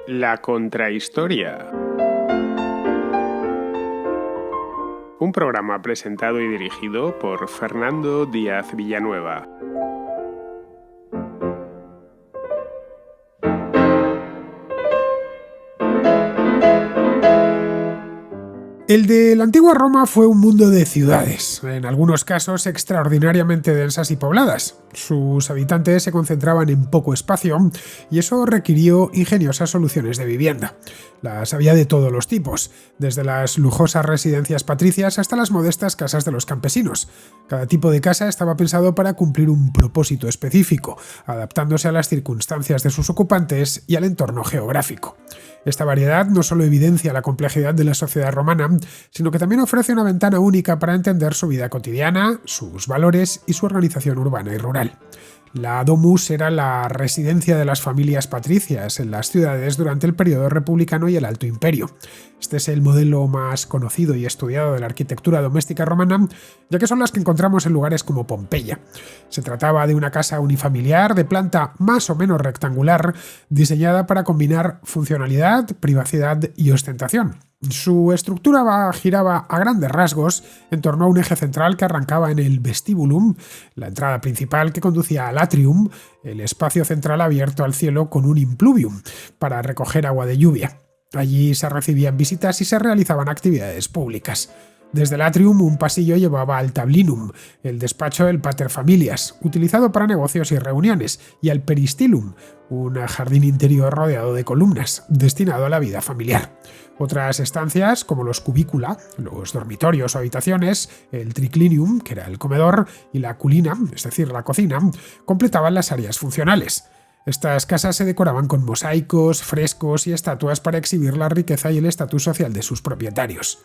La Contrahistoria. Un programa presentado y dirigido por Fernando Díaz Villanueva. El de la antigua Roma fue un mundo de ciudades, en algunos casos extraordinariamente densas y pobladas. Sus habitantes se concentraban en poco espacio y eso requirió ingeniosas soluciones de vivienda. Las había de todos los tipos, desde las lujosas residencias patricias hasta las modestas casas de los campesinos. Cada tipo de casa estaba pensado para cumplir un propósito específico, adaptándose a las circunstancias de sus ocupantes y al entorno geográfico. Esta variedad no solo evidencia la complejidad de la sociedad romana, sino que también ofrece una ventana única para entender su vida cotidiana, sus valores y su organización urbana y rural. La domus era la residencia de las familias patricias en las ciudades durante el periodo republicano y el Alto Imperio. Este es el modelo más conocido y estudiado de la arquitectura doméstica romana, ya que son las que encontramos en lugares como Pompeya. Se trataba de una casa unifamiliar de planta más o menos rectangular, diseñada para combinar funcionalidad, privacidad y ostentación. Su estructura giraba a grandes rasgos en torno a un eje central que arrancaba en el vestibulum, la entrada principal que conducía al atrium, el espacio central abierto al cielo con un impluvium para recoger agua de lluvia. Allí se recibían visitas y se realizaban actividades públicas. Desde el atrium un pasillo llevaba al tablinum, el despacho del pater familias, utilizado para negocios y reuniones, y al peristilum, un jardín interior rodeado de columnas, destinado a la vida familiar. Otras estancias, como los cubícula, los dormitorios o habitaciones, el triclinium, que era el comedor, y la culina, es decir, la cocina, completaban las áreas funcionales. Estas casas se decoraban con mosaicos, frescos y estatuas para exhibir la riqueza y el estatus social de sus propietarios.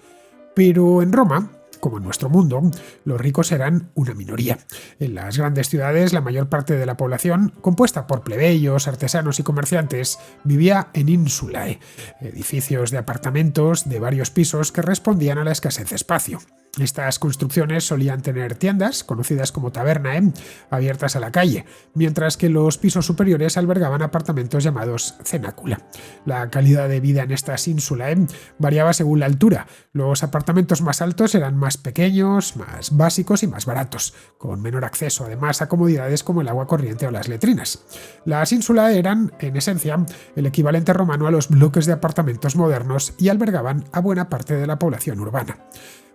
Pero en Roma, como en nuestro mundo, los ricos eran una minoría. En las grandes ciudades, la mayor parte de la población, compuesta por plebeyos, artesanos y comerciantes, vivía en insulae, edificios de apartamentos de varios pisos que respondían a la escasez de espacio. Estas construcciones solían tener tiendas, conocidas como tabernae, abiertas a la calle, mientras que los pisos superiores albergaban apartamentos llamados cenácula. La calidad de vida en estas insulae variaba según la altura. Los apartamentos más altos eran más pequeños, más básicos y más baratos, con menor acceso además a comodidades como el agua corriente o las letrinas. Las insulae eran, en esencia, el equivalente romano a los bloques de apartamentos modernos y albergaban a buena parte de la población urbana.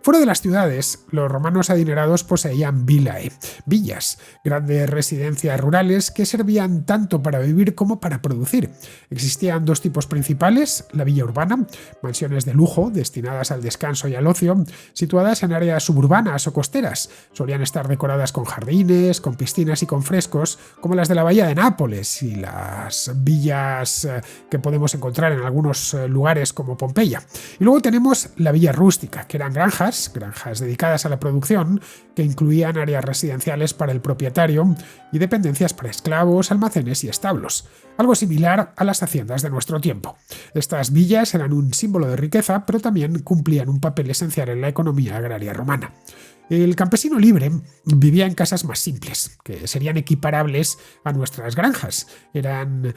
Fuera de las ciudades, los romanos adinerados poseían villae, villas, grandes residencias rurales que servían tanto para vivir como para producir. Existían dos tipos principales: la villa urbana, mansiones de lujo destinadas al descanso y al ocio, situadas en áreas suburbanas o costeras. Solían estar decoradas con jardines, con piscinas y con frescos, como las de la bahía de Nápoles y las villas que podemos encontrar en algunos lugares como Pompeya. Y luego tenemos la villa rústica, que eran granjas dedicadas a la producción, que incluían áreas residenciales para el propietario y dependencias para esclavos, almacenes y establos, algo similar a las haciendas de nuestro tiempo. Estas villas eran un símbolo de riqueza, pero también cumplían un papel esencial en la economía agraria romana. El campesino libre vivía en casas más simples, que serían equiparables a nuestras granjas. Eran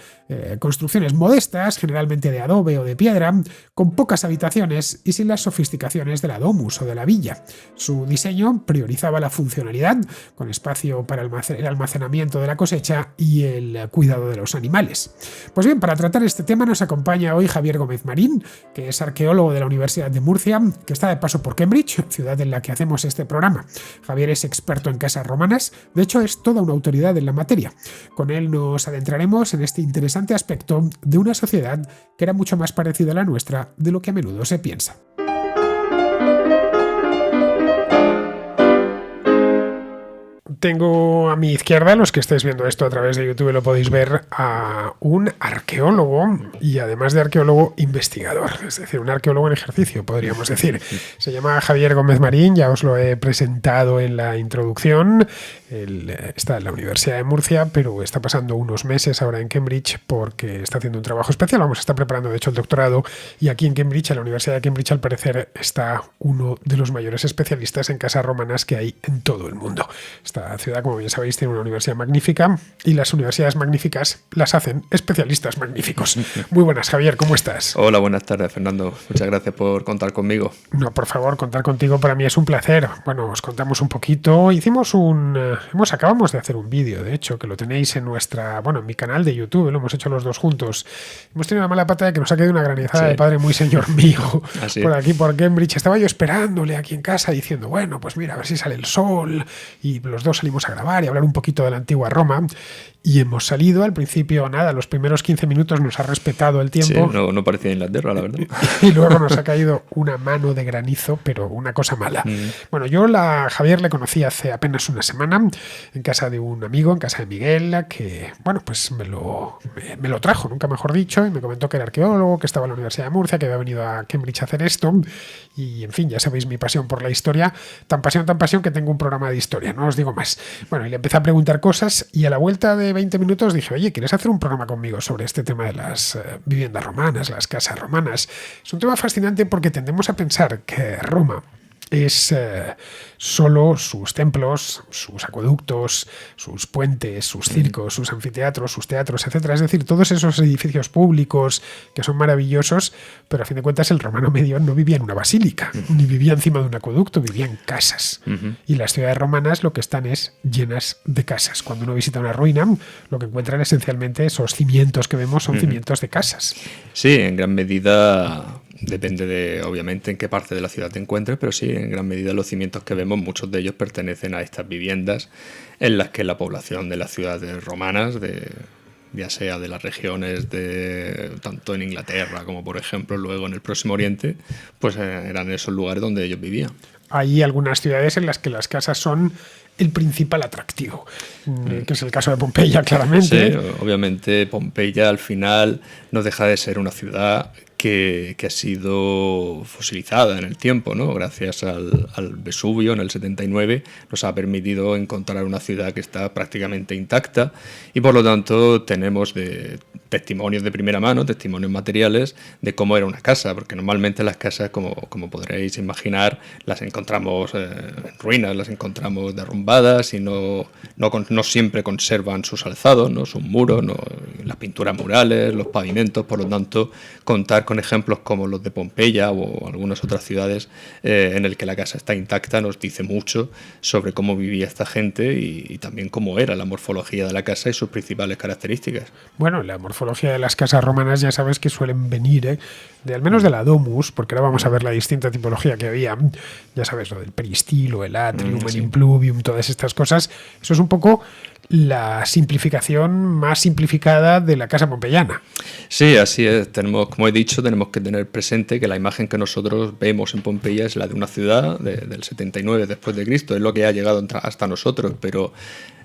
construcciones modestas, generalmente de adobe o de piedra, con pocas habitaciones y sin las sofisticaciones de la domus o de la villa. Su diseño priorizaba la funcionalidad, con espacio para el almacenamiento de la cosecha y el cuidado de los animales. Pues bien, para tratar este tema nos acompaña hoy Javier Gómez Marín, que es arqueólogo de la Universidad de Murcia, que está de paso por Cambridge, ciudad en la que hacemos este programa. Javier es experto en casas romanas, de hecho es toda una autoridad en la materia. Con él nos adentraremos en este interesante aspecto de una sociedad que era mucho más parecida a la nuestra de lo que a menudo se piensa. Tengo a mi izquierda, los que estáis viendo esto a través de YouTube lo podéis ver, a un arqueólogo y además de arqueólogo, investigador, es decir, un arqueólogo en ejercicio, podríamos decir. Se llama Javier Gómez Marín, ya os lo he presentado en la introducción. Él está en la Universidad de Murcia, pero está pasando unos meses ahora en Cambridge porque está haciendo un trabajo especial. Vamos, está preparando de hecho el doctorado, y aquí en Cambridge, en la Universidad de Cambridge, al parecer está uno de los mayores especialistas en casas romanas que hay en todo el mundo. Está Esta ciudad, como bien sabéis, tiene una universidad magnífica y las universidades magníficas las hacen especialistas magníficos. Muy buenas, Javier, ¿cómo estás? Hola, buenas tardes, Fernando. Muchas gracias por contar conmigo. No, por favor, contar contigo para mí es un placer. Bueno, os contamos un poquito. Acabamos de hacer un vídeo, de hecho, que lo tenéis en en mi canal de YouTube, lo hemos hecho los dos juntos. Hemos tenido la mala pata de que nos ha caído una granizada de padre muy señor mío por aquí, por Cambridge. Estaba yo esperándole aquí en casa diciendo, bueno, pues mira, a ver si sale el sol. Y los dos salimos a grabar y hablar un poquito de la antigua Roma. Y hemos salido, al principio, nada, los primeros 15 minutos nos ha respetado el tiempo. Sí, no parecía Inglaterra, la verdad. Y luego nos ha caído una mano de granizo, pero una cosa mala. Bueno, yo a Javier le conocí hace apenas una semana en casa de un amigo, en casa de Miguel, que, bueno, pues me lo trajo, nunca mejor dicho, y me comentó que era arqueólogo, que estaba en la Universidad de Murcia, que había venido a Cambridge a hacer esto. Y, en fin, ya sabéis mi pasión por la historia. Tan pasión que tengo un programa de historia, no os digo más. Bueno, y le empecé a preguntar cosas y a la vuelta de 20 minutos dije, oye, ¿quieres hacer un programa conmigo sobre este tema de las viviendas romanas, las casas romanas? Es un tema fascinante porque tendemos a pensar que Roma es solo sus templos, sus acueductos, sus puentes, sus circos, sus anfiteatros, sus teatros, etcétera. Es decir, todos esos edificios públicos que son maravillosos, pero a fin de cuentas el romano medio no vivía en una basílica, ni vivía encima de un acueducto, vivía en casas. Y las ciudades romanas lo que están es llenas de casas. Cuando uno visita una ruina, lo que encuentran esencialmente esos cimientos que vemos son cimientos de casas. Sí, en gran medida. Depende de, obviamente, en qué parte de la ciudad te encuentres, pero sí, en gran medida los cimientos que vemos, muchos de ellos pertenecen a estas viviendas en las que la población de las ciudades romanas, ya sea de las regiones tanto en Inglaterra como, por ejemplo, luego en el Próximo Oriente, pues eran esos lugares donde ellos vivían. Hay algunas ciudades en las que las casas son el principal atractivo, que es el caso de Pompeya, claramente. Sí, obviamente Pompeya al final no deja de ser una ciudad que ha sido fosilizada en el tiempo, ¿no? Gracias al Vesubio en el 79 nos ha permitido encontrar una ciudad que está prácticamente intacta y por lo tanto tenemos testimonios de primera mano, testimonios materiales de cómo era una casa, porque normalmente las casas, como podréis imaginar, las encontramos en ruinas, las encontramos derrumbadas y no siempre conservan sus alzados, ¿no? Sus muros, ¿no? Las pinturas murales, los pavimentos. Por lo tanto, contar con ejemplos como los de Pompeya o algunas otras ciudades en el que la casa está intacta nos dice mucho sobre cómo vivía esta gente y también cómo era la morfología de la casa y sus principales características. Bueno, la morfología de las casas romanas ya sabes que suelen venir al menos de la domus, porque ahora vamos a ver la distinta tipología que había, ya sabes, lo del peristilo, el atrium, el impluvium, todas estas cosas. Eso es un poco la simplificación más simplificada de la casa pompeyana. Sí, así es. Como he dicho, tenemos que tener presente que la imagen que nosotros vemos en Pompeya es la de una ciudad del 79 después de Cristo, es lo que ha llegado hasta nosotros, pero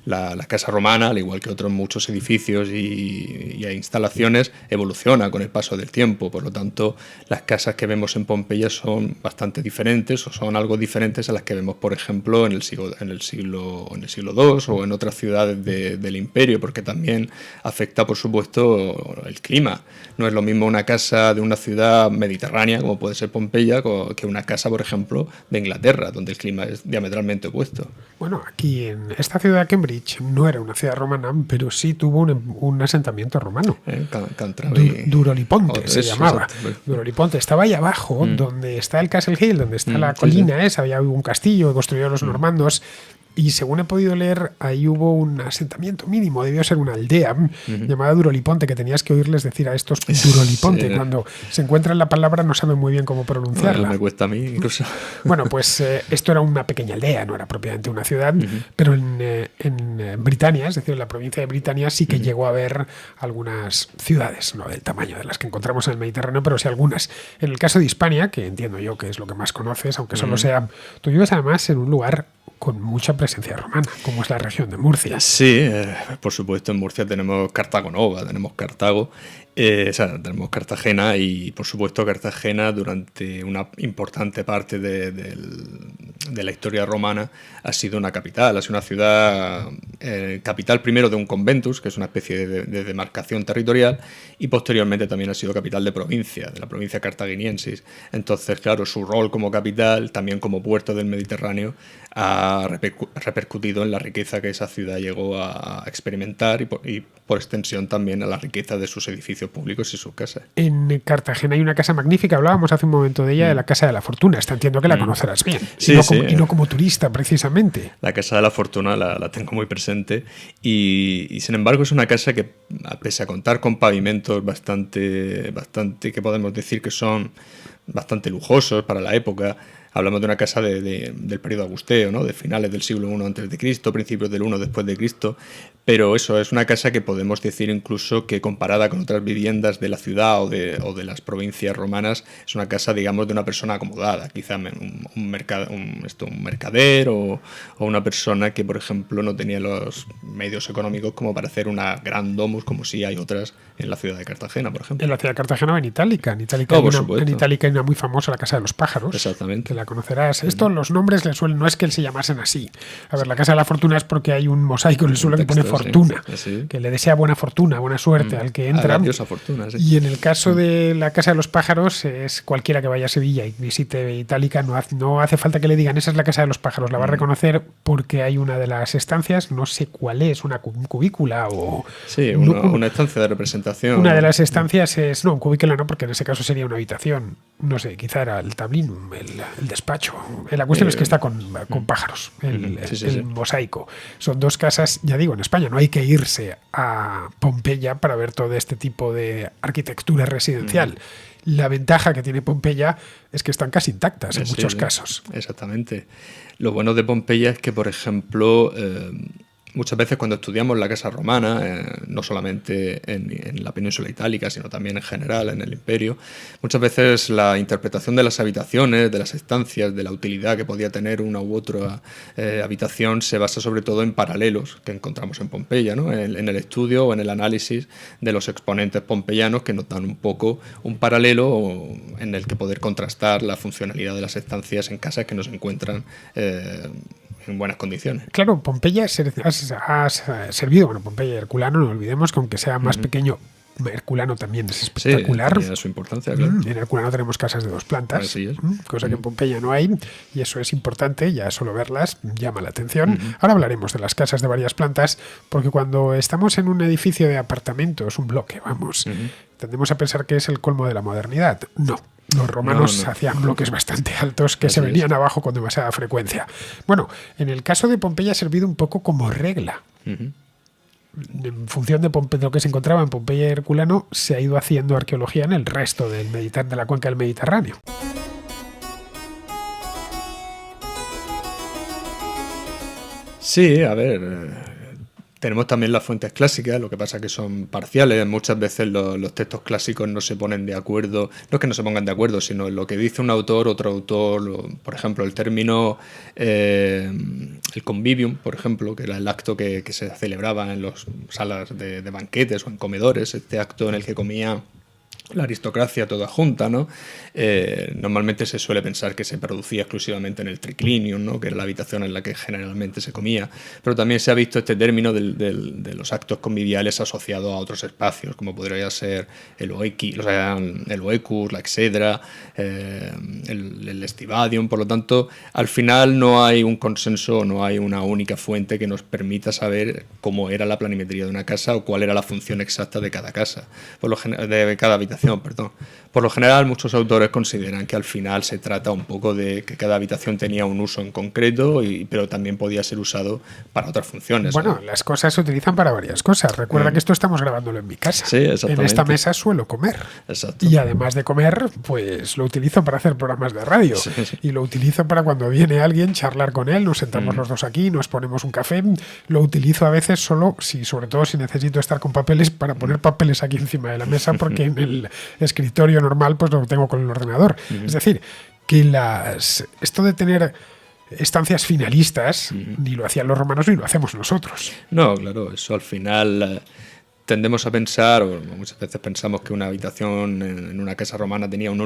la casa romana, al igual que otros muchos edificios y instalaciones, evoluciona con el paso del tiempo. Por lo tanto, las casas que vemos en Pompeya son bastante diferentes o son algo diferentes a las que vemos, por ejemplo, en el siglo II o en otras ciudades del imperio, porque también afecta, por supuesto, el clima. No es lo mismo una casa de una ciudad mediterránea, como puede ser Pompeya, que una casa, por ejemplo, de Inglaterra, donde el clima es diametralmente opuesto. Bueno, aquí en esta ciudad de Cambridge no era una ciudad romana, pero sí tuvo un asentamiento romano. Duroliponte se llamaba. Duroliponte estaba ahí abajo, donde está el Castle Hill, donde está la colina esa, había un castillo que construyeron los normandos. Y según he podido leer, ahí hubo un asentamiento mínimo, debió ser una aldea llamada Duroliponte, que tenías que oírles decir a estos Duroliponte. Sí. Cuando se encuentran la palabra no saben muy bien cómo pronunciarla. Bueno, me cuesta a mí incluso. Bueno, pues esto era una pequeña aldea, no era propiamente una ciudad, pero en Britania, es decir, en la provincia de Britania, sí que llegó a haber algunas ciudades, no del tamaño de las que encontramos en el Mediterráneo, pero sí algunas. En el caso de Hispania, que entiendo yo que es lo que más conoces, aunque solo sea... Tú vives además en un lugar con mucha presencia romana, como es la región de Murcia. Sí, por supuesto, en Murcia tenemos Cartago Nova, tenemos Cartago, tenemos Cartagena y, por supuesto, Cartagena durante una importante parte de la historia romana, ha sido una capital, ha sido una ciudad capital primero de un conventus, que es una especie de demarcación territorial, y posteriormente también ha sido capital de la provincia cartaginiensis. Entonces, claro, su rol como capital, también como puerto del Mediterráneo, ha repercutido en la riqueza que esa ciudad llegó a experimentar y por extensión también a la riqueza de sus edificios públicos y sus casas. En Cartagena hay una casa magnífica, hablábamos hace un momento de ella, de la Casa de la Fortuna. Entiendo que la conocerás bien, sí, y no como turista, precisamente. La Casa de la Fortuna la tengo muy presente y sin embargo es una casa que, pese a contar con pavimentos bastante que podemos decir que son bastante lujosos para la época. Hablamos de una casa del periodo agusteo, ¿no? De finales del siglo I a.C., principios del I después de Cristo, pero eso es una casa que podemos decir incluso que comparada con otras viviendas de la ciudad o de las provincias romanas, es una casa, digamos, de una persona acomodada, quizá un mercader o una persona que, por ejemplo, no tenía los medios económicos como para hacer una gran domus, como si hay otras en la ciudad de Cartagena, por ejemplo. En la ciudad de Cartagena o en Itálica. En Itálica hay una muy famosa, la Casa de los Pájaros. Exactamente. La conocerás. Esto, los nombres le suelen, no es que se llamasen así. A ver, la Casa de la Fortuna es porque hay un mosaico en el suelo que pone fortuna, sí. que le desea buena fortuna, buena suerte al que entra. A la diosa fortuna, sí. Y en el caso de la Casa de los Pájaros, es cualquiera que vaya a Sevilla y visite Itálica, no hace falta que le digan, esa es la Casa de los Pájaros, la va a reconocer porque hay una de las estancias, no sé cuál es, una cubícula o... Sí, una estancia de representación. Una de las estancias es, no, un cubículo no, porque en ese caso sería una habitación, no sé, quizá era el tablinum, el despacho. La cuestión es que está con pájaros, el mosaico. Son dos casas, ya digo, en España no hay que irse a Pompeya para ver todo este tipo de arquitectura residencial. La ventaja que tiene Pompeya es que están casi intactas en muchos casos. Exactamente. Lo bueno de Pompeya es que, por ejemplo, muchas veces cuando estudiamos la casa romana, no solamente en la península itálica, sino también en general en el imperio, muchas veces la interpretación de las habitaciones, de las estancias, de la utilidad que podía tener una u otra habitación se basa sobre todo en paralelos que encontramos en Pompeya, ¿no? En el estudio o en el análisis de los exponentes pompeyanos que nos dan un poco un paralelo en el que poder contrastar la funcionalidad de las estancias en casas que no se encuentran en buenas condiciones. Claro, Pompeya ha servido, bueno, Pompeya y Herculano, no olvidemos que aunque sea más pequeño, Herculano también es espectacular. Sí, tenía su importancia, claro. En Herculano tenemos casas de 2 plantas, Así es. Cosa que en Pompeya no hay, y eso es importante, ya solo verlas llama la atención. Ahora hablaremos de las casas de varias plantas, porque cuando estamos en un edificio de apartamentos, un bloque, tendemos a pensar que es el colmo de la modernidad. No. Los romanos hacían bloques bastante altos que se venían abajo con demasiada frecuencia. Bueno, en el caso de Pompeya ha servido un poco como regla. En función de lo que se encontraba en Pompeya y Herculano, se ha ido haciendo arqueología en el resto de la cuenca del Mediterráneo. Sí, a ver... Tenemos también las fuentes clásicas, lo que pasa que son parciales. Muchas veces los textos clásicos no se ponen de acuerdo, no es que no se pongan de acuerdo, sino en lo que dice un autor, otro autor, por ejemplo, el término, el convivium, por ejemplo, que era el acto que se celebraba en las salas de banquetes o en comedores, este acto en el que comía la aristocracia toda junta, ¿no? Normalmente se suele pensar que se producía exclusivamente en el triclinium, ¿no? Que era la habitación en la que generalmente se comía, pero también se ha visto este término de los actos conviviales asociados a otros espacios, como podría ser el oecus, la exedra, el estivadium. Por lo tanto, al final no hay un consenso, no hay una única fuente que nos permita saber cómo era la planimetría de una casa o cuál era la función exacta de cada casa, de cada habitación. Por lo general, muchos autores consideran que al final se trata un poco de que cada habitación tenía un uso en concreto, pero también podía ser usado para otras funciones. Bueno, las cosas se utilizan para varias cosas. Recuerda que esto estamos grabándolo en mi casa. Sí, exactamente. En esta mesa suelo comer. Exacto. Y además de comer, pues lo utilizo para hacer programas de radio. Sí. Y lo utilizo para cuando viene alguien, charlar con él, nos sentamos los dos aquí, nos ponemos un café. Lo utilizo a veces solo, sobre todo si necesito estar con papeles, para poner papeles aquí encima de la mesa, porque en el escritorio normal pues lo tengo con el ordenador. Es decir, que esto de tener estancias finalistas ni lo hacían los romanos ni lo hacemos nosotros. No, claro, eso al final tendemos a pensar, o muchas veces pensamos que una habitación en una casa romana tenía una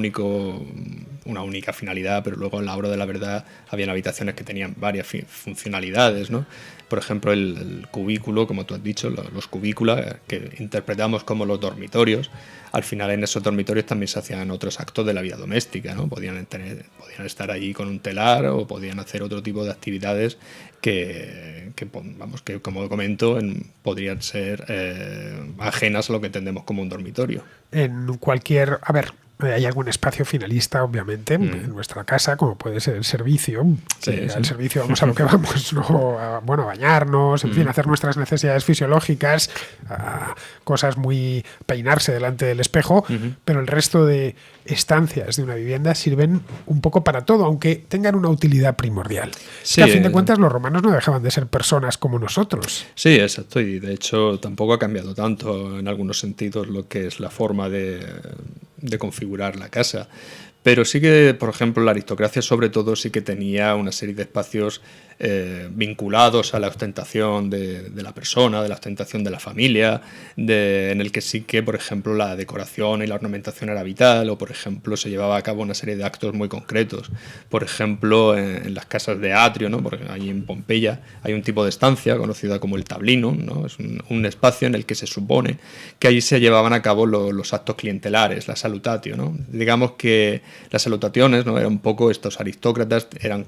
única finalidad, pero luego a la hora de la verdad habían habitaciones que tenían varias funcionalidades, ¿no? Por ejemplo, el cubículo, como tú has dicho, los cubículas, que interpretamos como los dormitorios, al final en esos dormitorios también se hacían otros actos de la vida doméstica, ¿no? Podían estar allí con un telar o podían hacer otro tipo de actividades que como comento, podrían ser ajenas a lo que entendemos como un dormitorio. A ver, hay algún espacio finalista, obviamente, en nuestra casa, como puede ser el servicio. Al servicio vamos a lo que vamos, ¿no? A bañarnos, en fin, hacer nuestras necesidades fisiológicas, cosas muy... peinarse delante del espejo, pero el resto de estancias de una vivienda sirven un poco para todo, aunque tengan una utilidad primordial. Sí, que a fin de cuentas los romanos no dejaban de ser personas como nosotros. Sí, exacto, y de hecho tampoco ha cambiado tanto en algunos sentidos lo que es la forma de configurar la casa. Pero sí que, por ejemplo, la aristocracia sobre todo sí que tenía una serie de espacios vinculados a la ostentación de la persona, de la ostentación de la familia, en el que sí que, por ejemplo, la decoración y la ornamentación era vital, o por ejemplo se llevaba a cabo una serie de actos muy concretos. Por ejemplo, en las casas de atrio, ¿no? Porque ahí en Pompeya hay un tipo de estancia conocida como el tablino, ¿no? Es un espacio en el que se supone que allí se llevaban a cabo los actos clientelares, la salutatio, ¿no? Digamos que las salutaciones, ¿no? Eran un poco estos aristócratas, tenían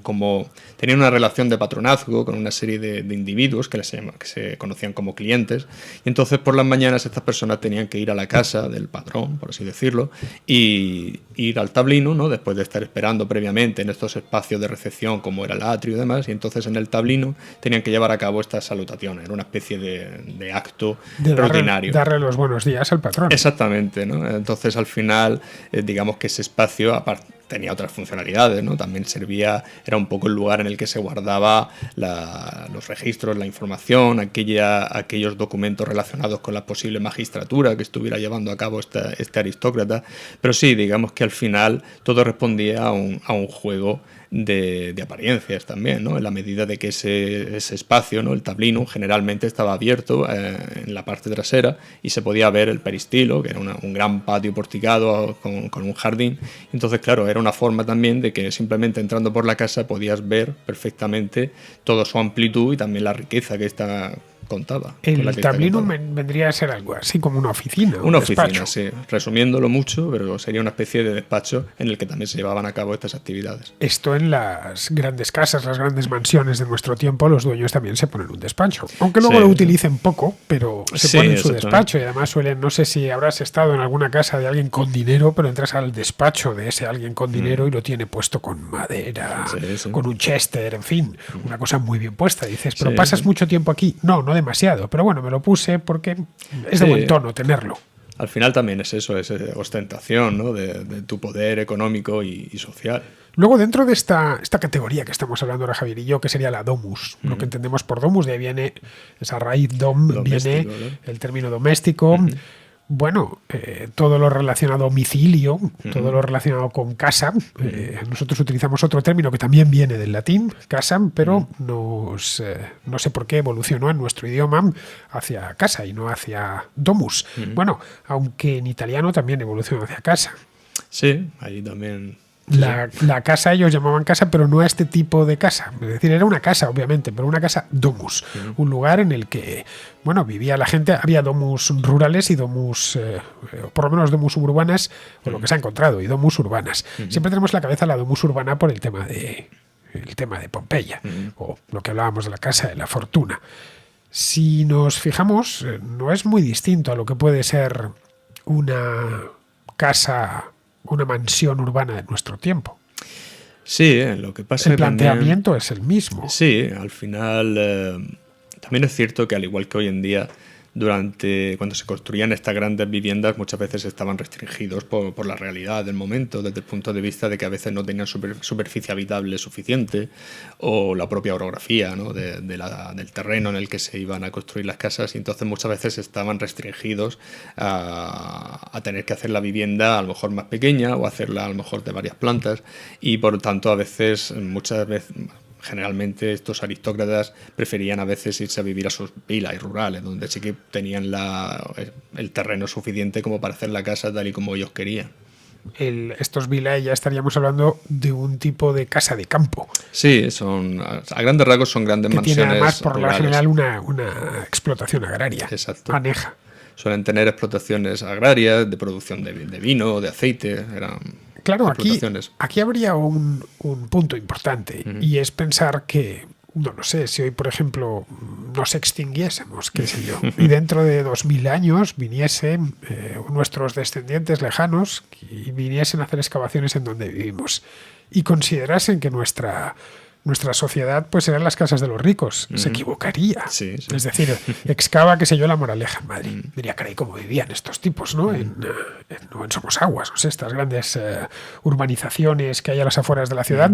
una relación de patronazgo con una serie de individuos que se conocían como clientes, y entonces por las mañanas estas personas tenían que ir a la casa del patrón, por así decirlo, y ir al tablino, ¿no? Después de estar esperando previamente en estos espacios de recepción como era el atrio y demás, y entonces en el tablino tenían que llevar a cabo estas salutaciones, era una especie de acto rutinario. Darle los buenos días al patrón. Exactamente, ¿no? Entonces al final, digamos que ese espacio, aparte, tenía otras funcionalidades, ¿no? También era un poco el lugar en el que se guardaba los registros, la información, aquellos documentos relacionados con la posible magistratura que estuviera llevando a cabo este aristócrata. Pero sí, digamos que al final todo respondía a un juego de apariencias también, ¿no? En la medida de que ese espacio, ¿no? El tablino, generalmente estaba abierto en la parte trasera y se podía ver el peristilo, que era un gran patio porticado con un jardín. Entonces, claro, era una forma también de que simplemente entrando por la casa podías ver perfectamente toda su amplitud y también la riqueza que esta contaba. El tablino vendría a ser algo así como una oficina. Una oficina, sí. Resumiéndolo mucho, pero sería una especie de despacho en el que también se llevaban a cabo estas actividades. Esto en las grandes casas, las grandes mansiones de nuestro tiempo, los dueños también se ponen un despacho. Aunque luego lo utilicen poco, pero se ponen su despacho. Y además no sé si habrás estado en alguna casa de alguien con dinero, pero entras al despacho de ese alguien con dinero y lo tiene puesto con madera, con un chester, en fin, una cosa muy bien puesta. Y dices, ¿pero pasas mucho tiempo aquí? No demasiado, pero bueno, me lo puse porque es de buen tono tenerlo. Al final también es eso, es ostentación, ¿no? de tu poder económico y social. Luego, dentro de esta categoría que estamos hablando ahora, Javier y yo, que sería la domus, lo que entendemos por domus, de ahí viene esa raíz doméstico, viene, ¿no? El término doméstico. Bueno, todo lo relacionado a domicilio, todo lo relacionado con casa. Nosotros utilizamos otro término que también viene del latín, casa, pero no sé por qué evolucionó en nuestro idioma hacia casa y no hacia domus. Bueno, aunque en italiano también evolucionó hacia casa. Sí, ahí también... La casa ellos llamaban casa, pero no a este tipo de casa. Es decir, era una casa, obviamente, pero una casa domus. Un lugar en el que, bueno, vivía la gente. Había domus rurales y domus, por lo menos domus urbanas, o lo que se ha encontrado, y domus urbanas. Siempre tenemos en la cabeza la domus urbana por el tema de Pompeya, o lo que hablábamos de la casa de la fortuna. Si nos fijamos, no es muy distinto a lo que puede ser una casa, una mansión urbana de nuestro tiempo. Sí, lo que pasa el planteamiento es el mismo. Sí, al final también es cierto que al igual que hoy en día, cuando se construían estas grandes viviendas, muchas veces estaban restringidos por la realidad del momento, desde el punto de vista de que a veces no tenían superficie habitable suficiente, o la propia orografía, ¿no? del terreno en el que se iban a construir las casas, y entonces muchas veces estaban restringidos a tener que hacer la vivienda a lo mejor más pequeña o hacerla a lo mejor de varias plantas, y por lo tanto muchas veces generalmente estos aristócratas preferían a veces irse a vivir a sus vilas rurales, donde sí que tenían el terreno suficiente como para hacer la casa tal y como ellos querían. Estos villae ya estaríamos hablando de un tipo de casa de campo. Sí, a grandes rasgos son grandes mansiones que tiene además por rurales. lo general una explotación agraria. Exacto. Aneja. Suelen tener explotaciones agrarias de producción de vino, de aceite. Claro, aquí habría un punto importante, y es pensar que, no lo sé, si hoy, por ejemplo, nos extinguiésemos, qué sé yo, y dentro de 2000 años viniesen nuestros descendientes lejanos y viniesen a hacer excavaciones en donde vivimos y considerasen que nuestra sociedad pues eran las casas de los ricos, se equivocaría. Sí. Es decir, excava, qué sé yo, La Moraleja en Madrid. Diría, caray, cómo vivían estos tipos, ¿no? En Somosaguas, no sé, estas grandes urbanizaciones que hay a las afueras de la ciudad,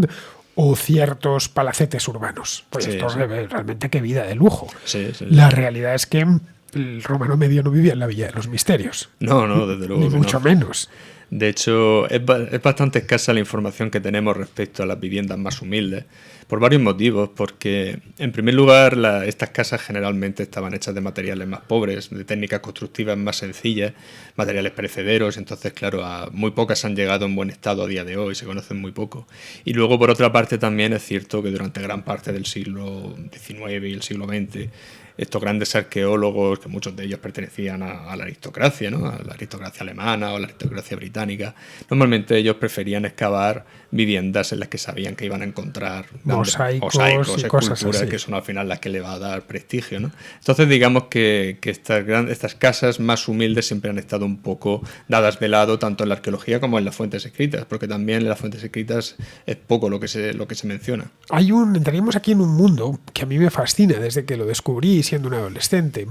o ciertos palacetes urbanos. Pues esto realmente qué vida de lujo. Sí. La realidad es que el romano medio no vivía en la Villa de los Misterios. No, desde luego. Ni mucho menos. De hecho, es bastante escasa la información que tenemos respecto a las viviendas más humildes, por varios motivos, porque en primer lugar estas casas generalmente estaban hechas de materiales más pobres, de técnicas constructivas más sencillas, materiales perecederos, entonces claro, muy pocas han llegado en buen estado a día de hoy, se conocen muy poco. Y luego por otra parte también es cierto que durante gran parte del siglo XIX y el siglo XX, estos grandes arqueólogos, que muchos de ellos pertenecían a la aristocracia, ¿no? A la aristocracia alemana o a la aristocracia británica, normalmente ellos preferían excavar viviendas en las que sabían que iban a encontrar mosaicos y cosas así, que son al final las que le va a dar prestigio, ¿no? Entonces digamos que estas casas más humildes siempre han estado un poco dadas de lado, tanto en la arqueología como en las fuentes escritas, porque también en las fuentes escritas es poco lo que se menciona. Entraríamos aquí en un mundo que a mí me fascina desde que lo descubrí siendo un adolescente,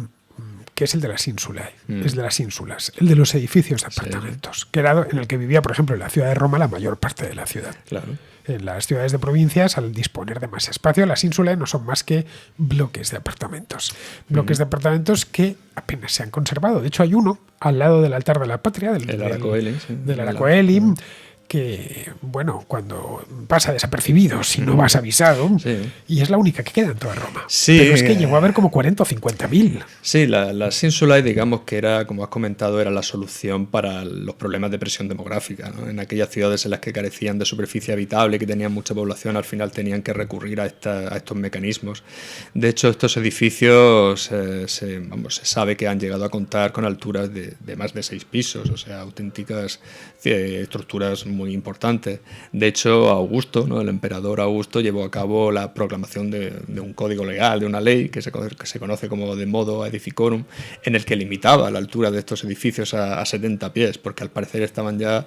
que es el de las ínsulas, el de los edificios de apartamentos, que era en el que vivía, por ejemplo, en la ciudad de Roma la mayor parte de la ciudad. Claro. En las ciudades de provincias, al disponer de más espacio, las ínsulas no son más que bloques de apartamentos. Bloques de apartamentos que apenas se han conservado. De hecho, hay uno al lado del altar de la patria, del Aracoeli, que, bueno, cuando pasa desapercibido, si no vas avisado, y es la única que queda en toda Roma. Sí. Pero es que llegó a haber como 40 o 50.000. Sí, las ínsulas, digamos que era, como has comentado, era la solución para los problemas de presión demográfica, ¿no? En aquellas ciudades en las que carecían de superficie habitable, que tenían mucha población, al final tenían que recurrir a estos mecanismos. De hecho, estos edificios se sabe que han llegado a contar con alturas de más de 6 pisos, o sea, auténticas estructuras muy importantes. De hecho, Augusto, ¿no? El emperador Augusto, llevó a cabo la proclamación de un código legal, de una ley que se conoce como de modo edificorum, en el que limitaba la altura de estos edificios a 70 pies, porque al parecer estaban ya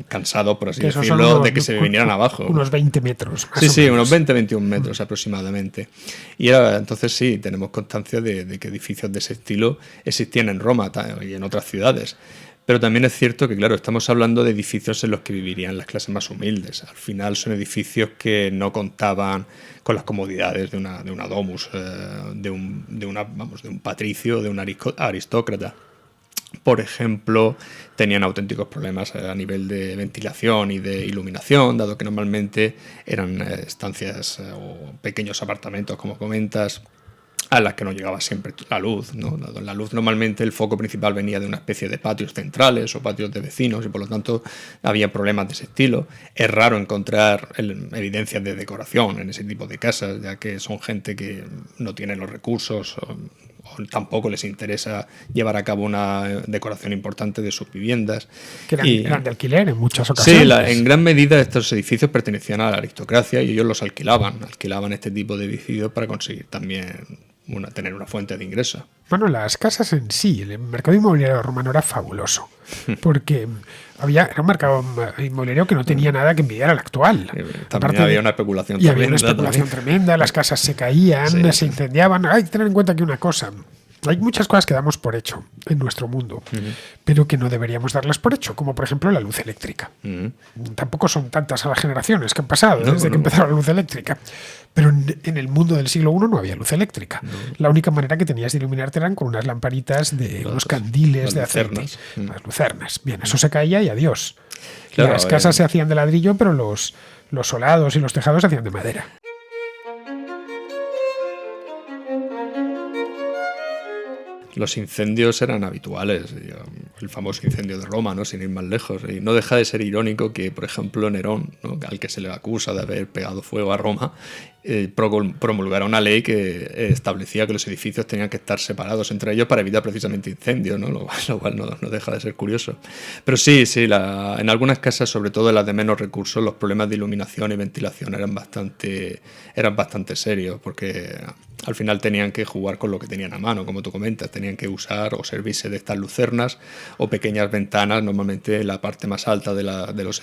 cansados, por así decirlo, de que se vinieran abajo. Unos 20 metros. Sí, unos 20-21 metros aproximadamente. Y entonces sí, tenemos constancia de que edificios de ese estilo existían en Roma y en otras ciudades. Pero también es cierto que, claro, estamos hablando de edificios en los que vivirían las clases más humildes. Al final son edificios que no contaban con las comodidades de una domus, de un patricio, de un aristócrata. Por ejemplo, tenían auténticos problemas a nivel de ventilación y de iluminación, dado que normalmente eran estancias o pequeños apartamentos, como comentas, a las que no llegaba siempre la luz, ¿no? La luz normalmente, el foco principal venía de una especie de patios centrales o patios de vecinos, y por lo tanto había problemas de ese estilo. Es raro encontrar evidencias de decoración en ese tipo de casas, ya que son gente que no tiene los recursos o tampoco les interesa llevar a cabo una decoración importante de sus viviendas. Que eran de alquiler en muchas ocasiones. Sí, en gran medida estos edificios pertenecían a la aristocracia y ellos los alquilaban este tipo de edificios para conseguir también tener una fuente de ingresos. Bueno, las casas en sí, el mercado inmobiliario romano era fabuloso, porque era un mercado inmobiliario que no tenía nada que envidiar al actual. También había una especulación tremenda. Había una especulación tremenda, las casas se caían, se incendiaban. Hay que tener en cuenta que una cosa, hay muchas cosas que damos por hecho en nuestro mundo, pero que no deberíamos darlas por hecho, como por ejemplo la luz eléctrica. Tampoco son tantas a las generaciones que han pasado desde que empezaron la luz eléctrica, pero en el mundo del siglo I no había luz eléctrica. La única manera que tenías de iluminarte eran con unas lamparitas unos candiles de aceite, las lucernas. Bien, eso se caía y adiós. Claro, las casas se hacían de ladrillo, pero los solados y los tejados se hacían de madera. los incendios eran habituales. El famoso incendio de Roma, ¿no? Sin ir más lejos. Y no deja de ser irónico que, por ejemplo, Nerón, ¿no? Al que se le acusa de haber pegado fuego a Roma, promulgara una ley que establecía que los edificios tenían que estar separados entre ellos para evitar precisamente incendios, ¿no? Lo cual no deja de ser curioso. Pero sí, en algunas casas, sobre todo en las de menos recursos, los problemas de iluminación y ventilación eran bastante serios, porque al final tenían que jugar con lo que tenían a mano, como tú comentas, tenían que usar o servirse de estas lucernas o pequeñas ventanas, normalmente en la parte más alta de los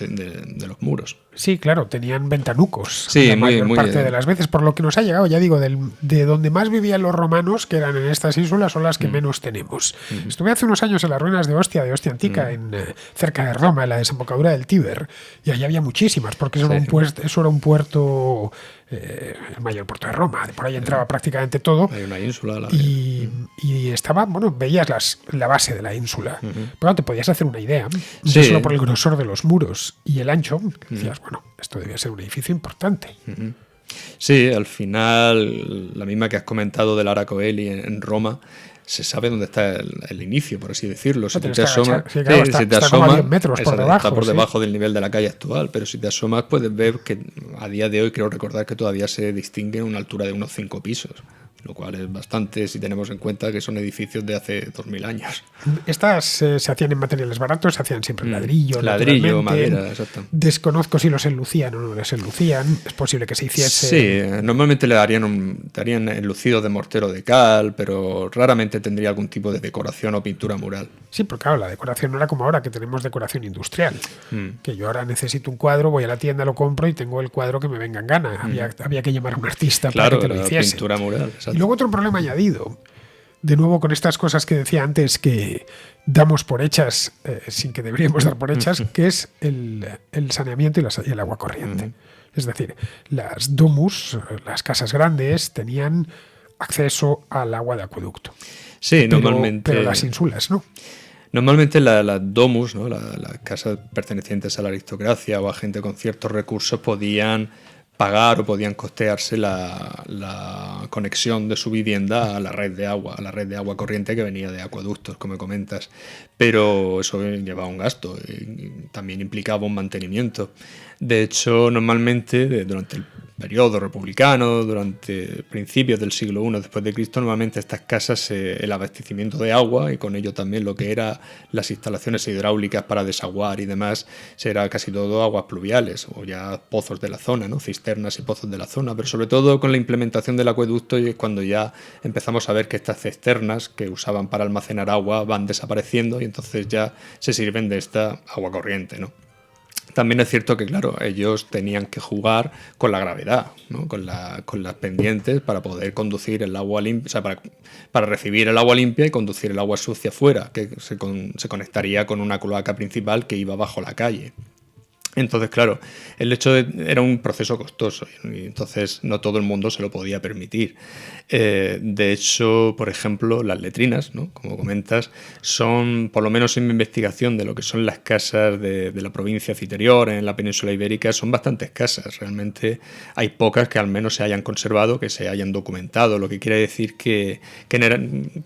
muros. Sí, claro, tenían ventanucos, sí, la mayor parte de las veces, por lo que nos ha llegado, ya digo, de donde más vivían los romanos, que eran en estas ínsulas, son las que menos tenemos. Estuve hace unos años en las ruinas de Ostia Antica, cerca de Roma, en la desembocadura del Tíber, y allí había muchísimas, porque eso era un puerto, el mayor puerto de Roma, por ahí entraba prácticamente todo. Hay una ínsula. Y estaba, veías la base de la ínsula, pero te podías hacer una idea, no solo por el grosor de los muros y el ancho, decías, esto debía ser un edificio importante. Sí, al final, la misma que has comentado del Ara Coeli en Roma, se sabe dónde está el inicio, por así decirlo. Si tú te asomas, está como a 10 metros por debajo. Está por debajo del nivel de la calle actual, pero si te asomas puedes ver que a día de hoy creo recordar que todavía se distingue una altura de unos 5 pisos. Lo cual es bastante si tenemos en cuenta que son edificios de hace 2000 años. Estas se hacían en materiales baratos, se hacían siempre en ladrillo, madera, exacto. Desconozco si los enlucían o no los enlucían, es posible que se hiciese. Sí, normalmente le darían enlucidos de mortero de cal, pero raramente tendría algún tipo de decoración o pintura mural. Sí, porque claro, la decoración no era como ahora, que tenemos decoración industrial. Que yo ahora necesito un cuadro, voy a la tienda, lo compro y tengo el cuadro que me venga en gana. Había que llamar a un artista para que te lo hiciese. Pintura mural, exacto. Y luego otro problema añadido, de nuevo con estas cosas que decía antes que damos por hechas sin que deberíamos dar por hechas, que es el saneamiento y el agua corriente. Es decir, las domus, las casas grandes, tenían acceso al agua de acueducto. Sí, normalmente. Pero las ínsulas no. Normalmente las domus, ¿no? Las casas pertenecientes a la aristocracia o a gente con ciertos recursos podían pagar o podían costearse la conexión de su vivienda a la red de agua corriente que venía de acueductos, como comentas. Pero eso llevaba un gasto y también implicaba un mantenimiento. De hecho, normalmente durante el periodo republicano, durante principios del siglo I después de Cristo, normalmente estas casas, el abastecimiento de agua y con ello también lo que eran las instalaciones hidráulicas para desaguar y demás, será casi todo aguas pluviales o ya pozos de la zona, ¿no? Cisternas y pozos de la zona, pero sobre todo con la implementación del acueducto y es cuando ya empezamos a ver que estas cisternas que usaban para almacenar agua van desapareciendo y entonces ya se sirven de esta agua corriente, ¿no? También es cierto que, claro, ellos tenían que jugar con la gravedad, ¿no? con las pendientes para poder conducir el agua limpia, o sea, para recibir el agua limpia y conducir el agua sucia fuera, que se conectaría con una cloaca principal que iba bajo la calle. Entonces, claro, era un proceso costoso y entonces no todo el mundo se lo podía permitir. De hecho, por ejemplo, las letrinas, ¿no? Como comentas, son, por lo menos en mi investigación de lo que son las casas de la provincia citerior en la península ibérica, son bastante escasas. Realmente hay pocas que al menos se hayan conservado, que se hayan documentado, lo que quiere decir que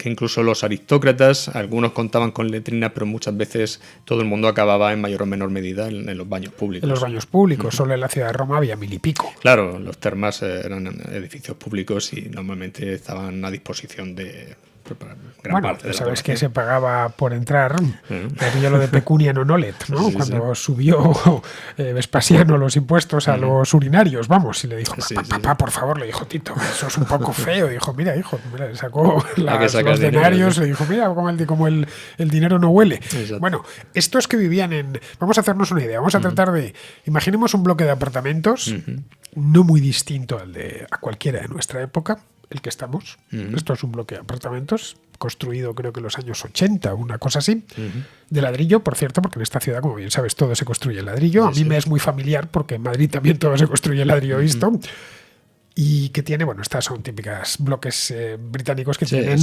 incluso los aristócratas, algunos contaban con letrinas, pero muchas veces todo el mundo acababa en mayor o menor medida en los baños públicos. En los baños públicos, solo en la ciudad de Roma había 1000 y pico. Claro, los termas eran edificios públicos y normalmente estaban a disposición de gran parte de la sabes población. que se pagaba por entrar, había lo de pecunia non olet, ¿no? Cuando subió Vespasiano los impuestos a los urinarios, vamos, y le dijo, papá, por favor, le dijo Tito, eso es un poco feo, dijo, mira, hijo, le sacó los denarios, le dijo, mira, como el dinero no huele. Exacto. Bueno, estos que vivían vamos a hacernos una idea, vamos a tratar de, imaginemos un bloque de apartamentos, no muy distinto a cualquiera de nuestra época, el que estamos. Esto es un bloque de apartamentos construido creo que en los años 80, una cosa así, de ladrillo, por cierto, porque en esta ciudad, como bien sabes, todo se construye en ladrillo. A mí me es muy familiar porque en Madrid también todo se construye en ladrillo, visto. Y que tiene, estas son típicas bloques británicos que tienen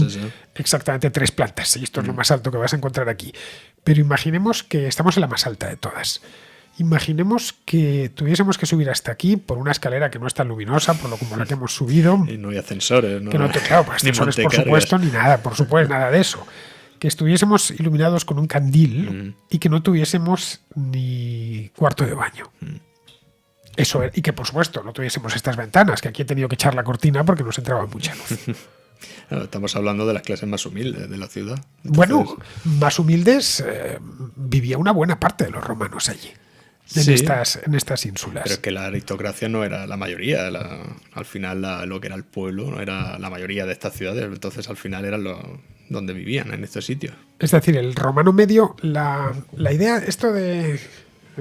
exactamente 3 plantas. Y esto es lo más alto que vas a encontrar aquí. Pero imaginemos que estamos en la más alta de todas. Imaginemos que tuviésemos que subir hasta aquí por una escalera que no es tan luminosa, como la que hemos subido. Y no hay ascensores, ¿no? Que no claro, pues ascensores, por supuesto, ni nada, por supuesto, nada de eso. Que estuviésemos iluminados con un candil y que no tuviésemos ni cuarto de baño. Eso, y que, por supuesto, no tuviésemos estas ventanas, que aquí he tenido que echar la cortina porque nos entraba mucha luz. Estamos hablando de las clases más humildes de la ciudad. Entonces... Bueno, más humildes vivía una buena parte de los romanos allí. En estas ínsulas. Pero es que la aristocracia no era la mayoría. Al final lo que era el pueblo no era la mayoría de estas ciudades. Entonces al final eran donde vivían, en estos sitios. Es decir, el romano medio, la idea, esto de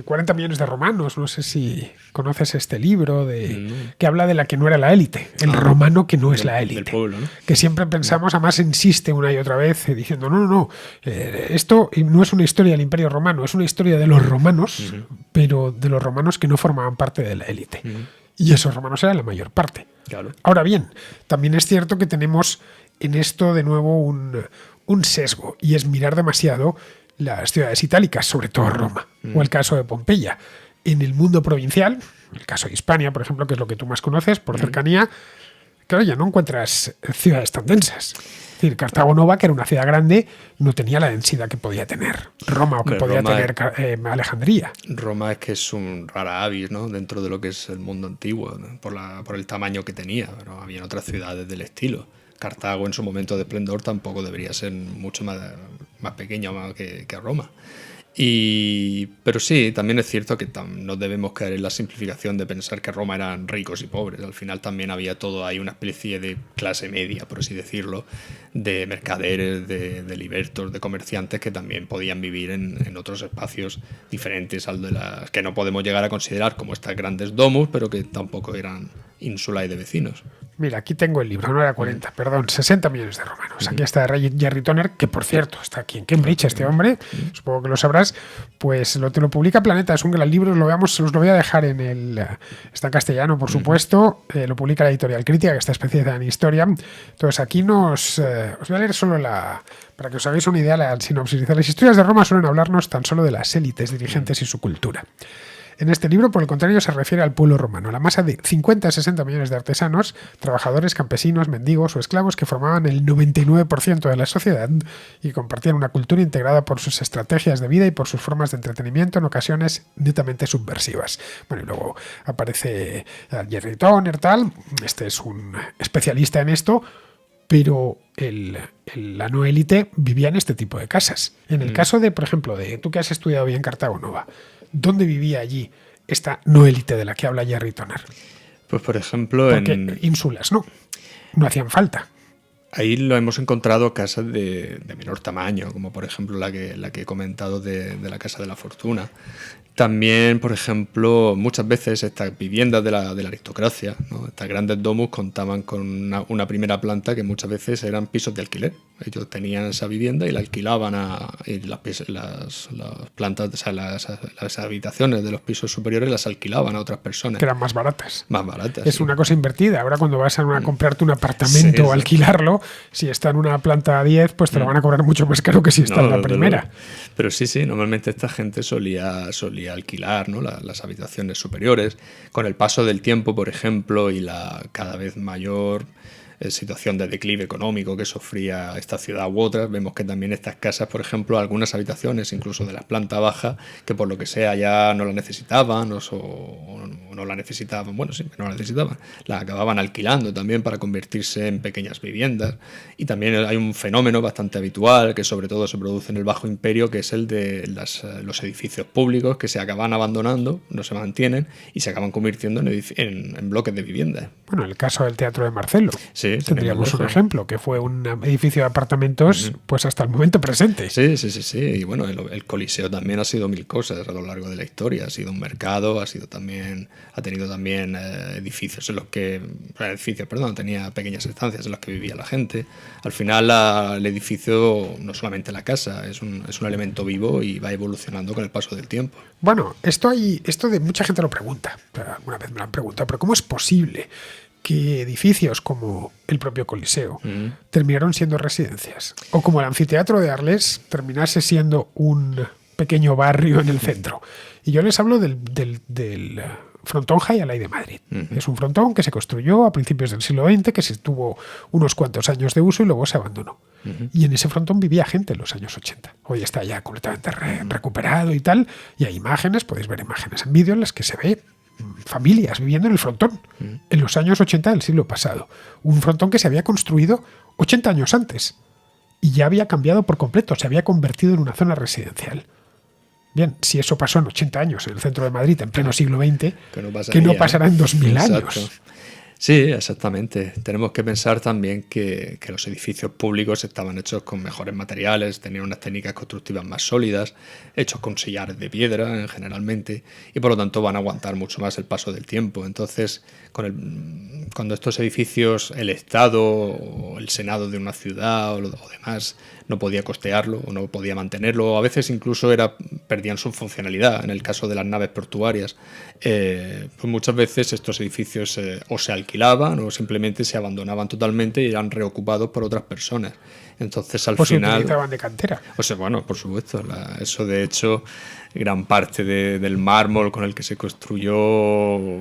40 millones de romanos, no sé si conoces este libro que habla de la que no era la élite, el romano que no es la élite. Del pueblo, ¿no? Que siempre pensamos, además insiste una y otra vez diciendo, no, esto no es una historia del Imperio Romano, es una historia de los romanos, pero de los romanos que no formaban parte de la élite. Y esos romanos eran la mayor parte. Claro. Ahora bien, también es cierto que tenemos en esto de nuevo un sesgo, y es mirar demasiado las ciudades itálicas, sobre todo Roma, o el caso de Pompeya. En el mundo provincial, el caso de Hispania, por ejemplo, que es lo que tú más conoces, por cercanía, claro, ya no encuentras ciudades tan densas. Es decir, Cartago Nova, que era una ciudad grande, no tenía la densidad que podía tener Roma o que podía tener Alejandría. Roma es que es un rara avis, ¿no? Dentro de lo que es el mundo antiguo, ¿no? por el tamaño que tenía. Pero había otras ciudades del estilo. Cartago en su momento de esplendor tampoco debería ser mucho más pequeño que Roma. Pero sí, también es cierto que no debemos caer en la simplificación de pensar que Roma eran ricos y pobres. Al final también había todo ahí una especie de clase media, por así decirlo, de mercaderes, de libertos, de comerciantes que también podían vivir en otros espacios diferentes al de las que no podemos llegar a considerar como estas grandes domus, pero que tampoco eran ínsula y de vecinos. Mira, aquí tengo el libro, no era 40, perdón, 60 millones de romanos. Aquí está Jerry Toner, que por cierto está aquí en Cambridge, este hombre, supongo que lo sabrás, pues te lo publica Planeta, es un gran libro, os lo voy a dejar está en castellano, por supuesto, lo publica la Editorial Crítica, que está especializada en historia. Entonces aquí os voy a leer solo para que os hagáis una idea, la sinopsis. Dice: las historias de Roma suelen hablarnos tan solo de las élites dirigentes y su cultura. En este libro, por el contrario, se refiere al pueblo romano, la masa de 50 a 60 millones de artesanos, trabajadores, campesinos, mendigos o esclavos que formaban el 99% de la sociedad y compartían una cultura integrada por sus estrategias de vida y por sus formas de entretenimiento, en ocasiones netamente subversivas. Bueno, y luego aparece Jerry Toner, tal. Este es un especialista en esto, pero la no élite vivía en este tipo de casas. En el caso de, por ejemplo, de tú que has estudiado bien Cartago Nova, ¿dónde vivía allí esta no élite de la que habla Jerry Toner? Pues por ejemplo porque ínsulas no hacían falta. Ahí lo hemos encontrado casas de menor tamaño, como por ejemplo la que he comentado de la Casa de la Fortuna. También, por ejemplo, muchas veces estas viviendas de la aristocracia, ¿no? Estas grandes domus contaban con una primera planta que muchas veces eran pisos de alquiler. Ellos tenían esa vivienda y la alquilaban y las plantas, o sea, las habitaciones de los pisos superiores las alquilaban a otras personas. Que eran más baratas. Más baratas. Es una cosa invertida. Ahora cuando vas a comprarte un apartamento o alquilarlo, si está en una planta 10, pues te lo van a cobrar mucho más caro que si está en la primera. Pero sí, normalmente esta gente solía alquilar, ¿no? las habitaciones superiores. Con el paso del tiempo, por ejemplo, y la cada vez mayor situación de declive económico que sufría esta ciudad u otras, vemos que también estas casas, por ejemplo, algunas habitaciones, incluso de la planta baja, que por lo que sea ya no la necesitaban o no la necesitaban, bueno, sí, no la necesitaban, la acababan alquilando también para convertirse en pequeñas viviendas. Y también hay un fenómeno bastante habitual que sobre todo se produce en el Bajo Imperio, que es el de los edificios públicos que se acaban abandonando, no se mantienen y se acaban convirtiendo en bloques de viviendas. Bueno, el caso del Teatro de Marcelo. Sí, tendríamos un ejemplo, que fue un edificio de apartamentos pues hasta el momento presente. Sí. Y bueno, el Coliseo también ha sido mil cosas a lo largo de la historia. Ha sido un mercado, ha tenido también edificios en los que... tenía pequeñas estancias en las que vivía la gente. Al final el edificio, no solamente la casa, es un elemento vivo y va evolucionando con el paso del tiempo. Bueno, esto de mucha gente lo pregunta. Alguna vez me lo han preguntado, pero ¿cómo es posible que edificios como el propio Coliseo terminaron siendo residencias? O como el anfiteatro de Arles terminase siendo un pequeño barrio en el centro. Y yo les hablo del frontón Jay Alai de Madrid. Es un frontón que se construyó a principios del siglo XX, que se tuvo unos cuantos años de uso y luego se abandonó. Y en ese frontón vivía gente en los años 80. Hoy está ya completamente recuperado y tal, y hay imágenes, podéis ver imágenes en vídeo en las que se ve familias viviendo en el frontón en los años 80 del siglo pasado. Un frontón que se había construido 80 años antes y ya había cambiado por completo, se había convertido en una zona residencial. Bien, si eso pasó en 80 años en el centro de Madrid en pleno siglo XX, que no pasará en 2000 años. Sí, exactamente. Tenemos que pensar también que los edificios públicos estaban hechos con mejores materiales, tenían unas técnicas constructivas más sólidas, hechos con sillares de piedra generalmente, y por lo tanto van a aguantar mucho más el paso del tiempo. Entonces, cuando estos edificios, el Estado o el Senado de una ciudad o demás no podía costearlo o no podía mantenerlo, o a veces incluso perdían su funcionalidad. En el caso de las naves portuarias, pues muchas veces estos edificios o se alquilaban o simplemente se abandonaban totalmente y eran reocupados por otras personas. Entonces al final... se utilizaban de cantera. O sea, bueno, por supuesto. Eso de hecho, gran parte del mármol con el que se construyó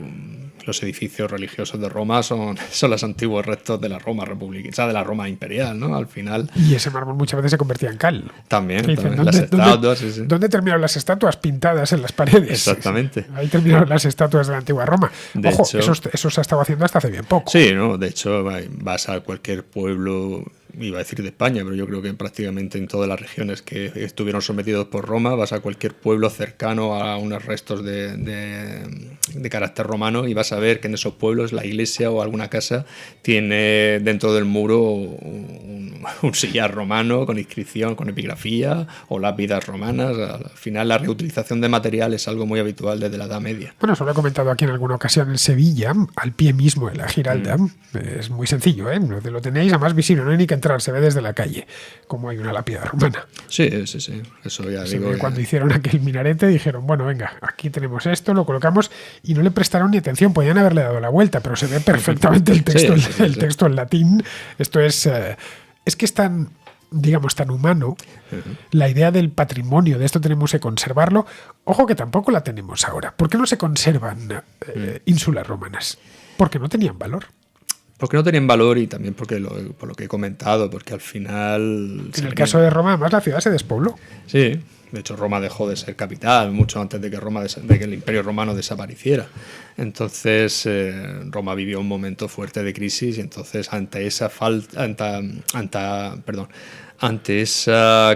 los edificios religiosos de Roma son los antiguos restos de la Roma republicana, o sea, de la Roma imperial, ¿no? Al final. Y ese mármol muchas veces se convertía en cal. También, las estatuas. ¿Dónde terminaron las estatuas pintadas en las paredes? Exactamente. Ahí terminaron las estatuas de la antigua Roma. Ojo, eso se ha estado haciendo hasta hace bien poco. Sí, ¿no? De hecho, vas a cualquier pueblo, iba a decir de España, pero yo creo que prácticamente en todas las regiones que estuvieron sometidos por Roma, vas a cualquier pueblo cercano a unos restos de carácter romano y vas a ver que en esos pueblos la iglesia o alguna casa tiene dentro del muro un sillar romano con inscripción, con epigrafía o lápidas romanas. Al final la reutilización de material es algo muy habitual desde la Edad Media. Bueno, eso lo he comentado aquí en alguna ocasión en Sevilla, al pie mismo de la Giralda. Es muy sencillo, ¿eh? Lo tenéis además visible, no hay ni que entrar, se ve desde la calle como hay una lápida romana. Sí. Eso ya digo. Cuando hicieron aquel minarete dijeron, bueno, venga, aquí tenemos esto, lo colocamos, y no le prestaron ni atención, podían haberle dado la vuelta, pero se ve perfectamente el texto, el texto en latín. Esto es que es tan, digamos, tan humano. La idea del patrimonio, de esto tenemos que conservarlo. Ojo que tampoco la tenemos ahora. ¿Por qué no se conservan ínsulas romanas? Porque no tenían valor. Porque no tenían valor y también por lo que he comentado, porque al final... En el caso de Roma, además, la ciudad se despobló. Sí, de hecho Roma dejó de ser capital mucho antes de que el Imperio Romano desapareciera. Entonces Roma vivió un momento fuerte de crisis y entonces ante esa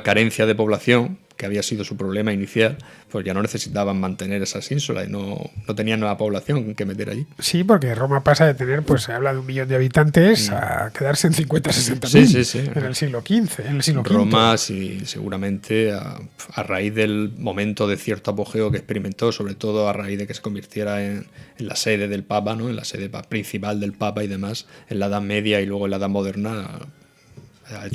carencia de población, que había sido su problema inicial, pues ya no necesitaban mantener esas ínsulas y no tenían nueva población que meter allí. Sí, porque Roma pasa de tener, pues se habla de 1 millón de habitantes a quedarse en 50, 60 mil en el siglo XV, en el siglo V. Roma, sí, seguramente a raíz del momento de cierto apogeo que experimentó, sobre todo a raíz de que se convirtiera en la sede del Papa, ¿no? En la sede principal del Papa y demás, en la Edad Media y luego en la Edad Moderna, ha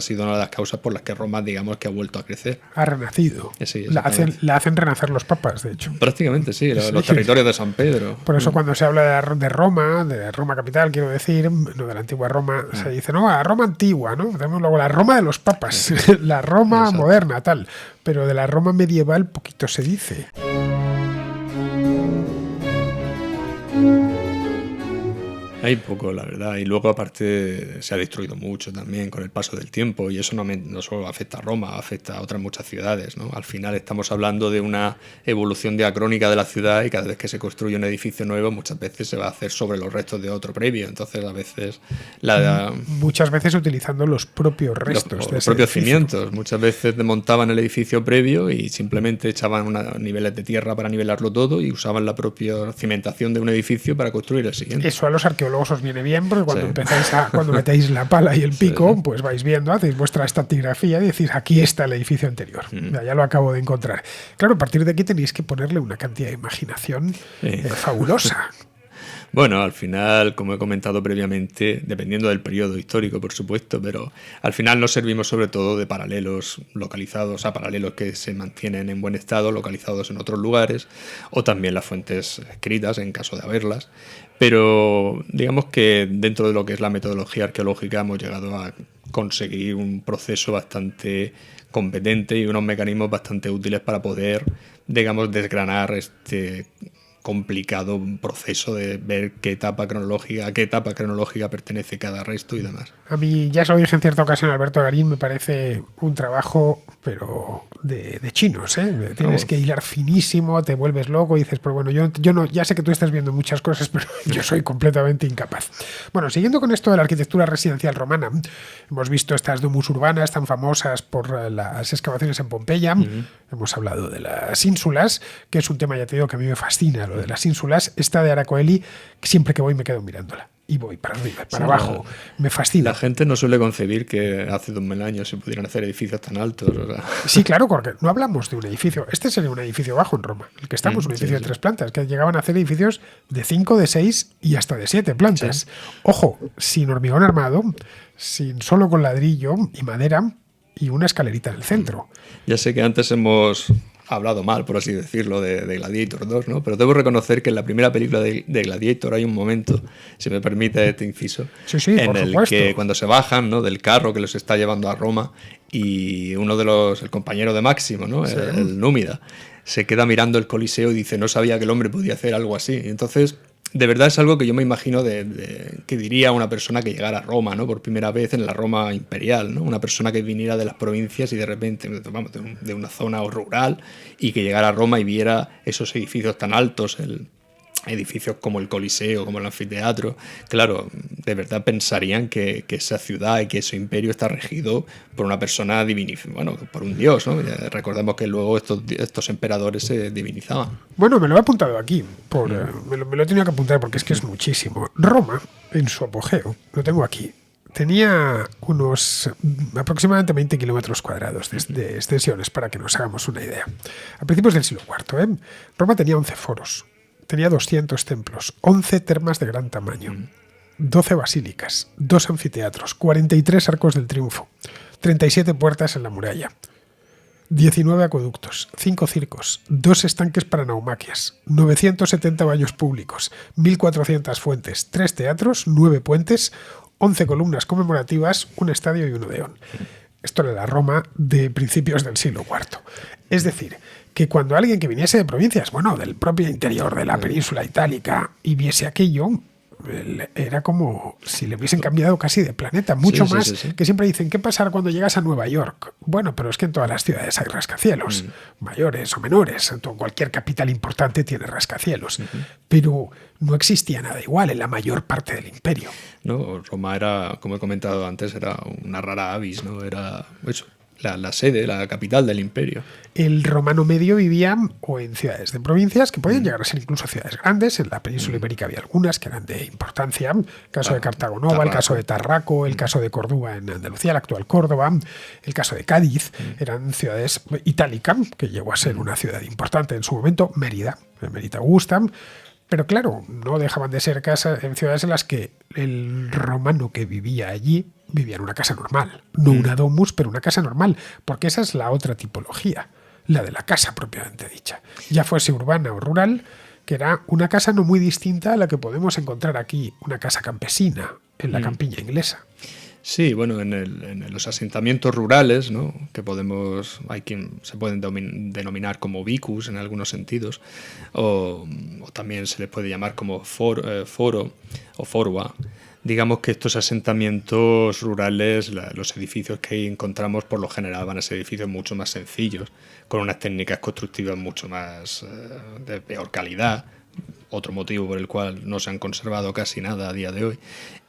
sido una de las causas por las que Roma, digamos, que ha vuelto a crecer. Ha renacido. Sí, la hacen renacer los papas, de hecho. Prácticamente, sí, los territorios de San Pedro. Por eso cuando se habla de Roma capital, quiero decir, no de la antigua Roma, se dice, no, la Roma antigua, ¿no? Tenemos luego la Roma de los papas, la Roma moderna, tal. Pero de la Roma medieval poquito se dice. Hay poco, la verdad, y luego aparte se ha destruido mucho también con el paso del tiempo y eso no solo afecta a Roma, afecta a otras muchas ciudades, ¿no? Al final estamos hablando de una evolución diacrónica de la ciudad y cada vez que se construye un edificio nuevo muchas veces se va a hacer sobre los restos de otro previo, entonces a veces... muchas veces utilizando los propios restos los propios cimientos, muchas veces desmontaban el edificio previo y simplemente echaban niveles de tierra para nivelarlo todo y usaban la propia cimentación de un edificio para construir el siguiente. Eso a los arqueólogos os viene bien porque cuando metéis la pala y el pico, pues vais viendo, hacéis vuestra estratigrafía y decís, aquí está el edificio anterior. Ya lo acabo de encontrar. Claro, a partir de aquí tenéis que ponerle una cantidad de imaginación fabulosa. Bueno, al final, como he comentado previamente, dependiendo del periodo histórico, por supuesto, pero al final nos servimos sobre todo de paralelos localizados, a paralelos que se mantienen en buen estado, localizados en otros lugares, o también las fuentes escritas, en caso de haberlas. Pero digamos que dentro de lo que es la metodología arqueológica hemos llegado a conseguir un proceso bastante competente y unos mecanismos bastante útiles para poder, digamos, desgranar este complicado proceso de ver a qué etapa cronológica pertenece cada resto y demás. A mí, ya se lo dije en cierta ocasión, Alberto Garín, me parece un trabajo, pero de chinos, ¿eh? Tienes que hilar finísimo, te vuelves loco y dices, pero bueno, yo no, ya sé que tú estás viendo muchas cosas, pero yo soy completamente incapaz. Bueno, siguiendo con esto de la arquitectura residencial romana, hemos visto estas domus urbanas tan famosas por las excavaciones en Pompeya, hemos hablado de las ínsulas, que es un tema, ya te digo, que a mí me fascina, lo de las ínsulas. Esta de Aracoeli, siempre que voy me quedo mirándola. Y voy para arriba, para abajo. Me fascina. La gente no suele concebir que hace 2000 años se pudieran hacer edificios tan altos. O sea. Sí, claro, porque no hablamos de un edificio. Este sería un edificio bajo en Roma. El que estamos, un edificio de 3 plantas, que llegaban a hacer edificios de 5, de 6 y hasta de 7 plantas. Sí. Ojo, sin hormigón armado, solo con ladrillo y madera y una escalerita en el centro. Ya sé que antes hemos hablado mal, por así decirlo, de Gladiator 2, ¿no? Pero debo reconocer que en la primera película de Gladiator hay un momento, si me permite este inciso, en el que cuando se bajan, ¿no?, del carro que los está llevando a Roma y uno de el compañero de Máximo, ¿no?, sí, el Númida, se queda mirando el Coliseo y dice, no sabía que el hombre podía hacer algo así. Y entonces, de verdad es algo que yo me imagino que diría una persona que llegara a Roma, ¿no?, por primera vez en la Roma imperial, ¿no? Una persona que viniera de las provincias y de repente, vamos, de una zona rural, y que llegara a Roma y viera esos edificios tan altos, edificios como el Coliseo, como el anfiteatro. Claro, de verdad pensarían que esa ciudad y que ese imperio está regido por una persona por un dios, ¿no? Recordemos que luego estos emperadores se divinizaban. Bueno, me lo he apuntado aquí, me lo he tenido que apuntar porque es que es muchísimo. Roma, en su apogeo, lo tengo aquí, tenía unos aproximadamente 20 kilómetros cuadrados de extensiones, para que nos hagamos una idea. A principios del siglo IV, Roma tenía 11 foros. Tenía 200 templos, 11 termas de gran tamaño, 12 basílicas, 2 anfiteatros, 43 arcos del triunfo, 37 puertas en la muralla, 19 acueductos, 5 circos, 2 estanques para naumaquias, 970 baños públicos, 1.400 fuentes, 3 teatros, 9 puentes, 11 columnas conmemorativas, un estadio y un odeón. Esto era la Roma de principios del siglo IV. Es decir, que cuando alguien que viniese de provincias, del propio interior de la península itálica, y viese aquello, era como si le hubiesen cambiado casi de planeta, mucho más. Que siempre dicen, ¿qué pasará cuando llegas a Nueva York? Bueno, pero es que en todas las ciudades hay rascacielos, mayores o menores. Cualquier capital importante tiene rascacielos, pero no existía nada igual en la mayor parte del imperio. No, Roma era, como he comentado antes, era una rara avis, ¿no? Era eso, la sede, la capital del imperio. El romano medio vivía o en ciudades de provincias, que podían llegar a ser incluso ciudades grandes. En la península ibérica había algunas que eran de importancia. El caso de Cartago Nova, el caso de Tarraco, el caso de Córdoba en Andalucía, la actual Córdoba, el caso de Cádiz. Eran ciudades itálicas, que llegó a ser una ciudad importante en su momento. Mérida Augusta. Pero claro, no dejaban de ser ciudades en las que el romano que vivía allí vivía en una casa normal. No una domus, pero una casa normal. Porque esa es la otra tipología, la de la casa propiamente dicha. Ya fuese urbana o rural, que era una casa no muy distinta a la que podemos encontrar aquí, una casa campesina en la campiña inglesa. Sí, bueno, en los asentamientos rurales, ¿no?, que hay quien se pueden denominar como vicus en algunos sentidos, o también se les puede llamar como foro o forua. Digamos que estos asentamientos rurales, los edificios que encontramos por lo general van a ser edificios mucho más sencillos, con unas técnicas constructivas mucho más de peor calidad. Otro motivo por el cual no se han conservado casi nada a día de hoy.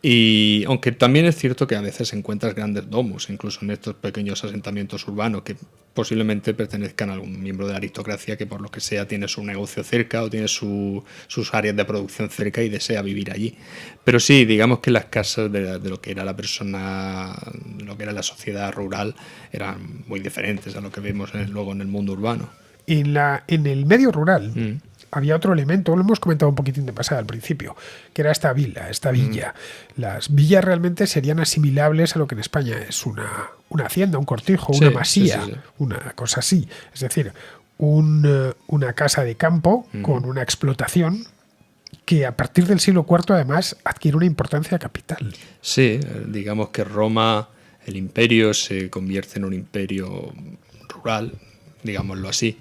Y aunque también es cierto que a veces encuentras grandes domus, incluso en estos pequeños asentamientos urbanos, que posiblemente pertenezcan a algún miembro de la aristocracia que por lo que sea tiene su negocio cerca o tiene sus áreas de producción cerca y desea vivir allí. Pero sí, digamos que las casas de lo que era la persona, de lo que era la sociedad rural, eran muy diferentes a lo que vemos luego en el mundo urbano. En el medio rural había otro elemento, lo hemos comentado un poquitín de pasada al principio, que era esta villa. Las villas realmente serían asimilables a lo que en España es una hacienda, un cortijo, una masía, una cosa así. Es decir, una casa de campo con una explotación que a partir del siglo IV además adquiere una importancia capital. Sí, digamos que Roma el imperio se convierte en un imperio rural, digámoslo así,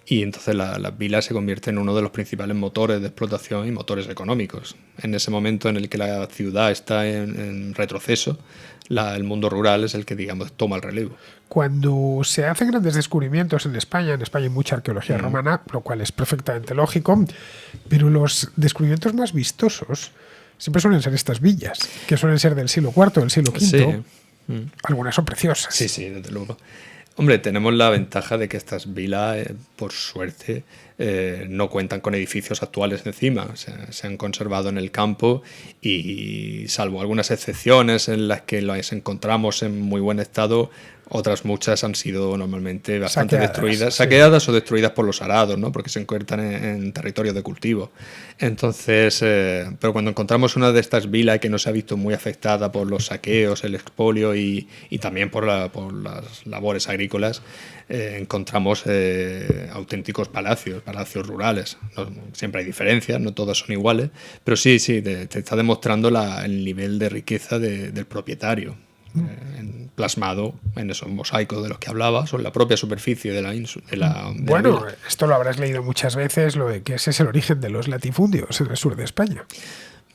y entonces las vilas se convierten en uno de los principales motores de explotación y motores económicos. En ese momento en el que la ciudad está en retroceso, el mundo rural es el que, digamos, toma el relevo. Cuando se hacen grandes descubrimientos en España hay mucha arqueología romana, lo cual es perfectamente lógico, pero los descubrimientos más vistosos siempre suelen ser estas villas, que suelen ser del siglo IV, del siglo V. Sí. Algunas son preciosas. Sí, sí, desde luego. Hombre, tenemos la ventaja de que estas vilas, por suerte, no cuentan con edificios actuales encima. O sea, se han conservado en el campo y, salvo algunas excepciones en las que las encontramos en muy buen estado, otras muchas han sido normalmente bastante destruidas, saqueadas o destruidas por los arados, ¿no? Porque se encuentran en territorios de cultivo. Entonces, pero cuando encontramos una de estas vilas que no se ha visto muy afectada por los saqueos, el expolio y también por las labores agrícolas, encontramos auténticos palacios rurales. No, siempre hay diferencias, no todas son iguales, pero sí, te está demostrando el nivel de riqueza del propietario. Plasmado en esos mosaicos de los que hablabas o en la propia superficie de la Bueno, vila. Esto lo habrás leído muchas veces, lo de que ese es el origen de los latifundios en el sur de España.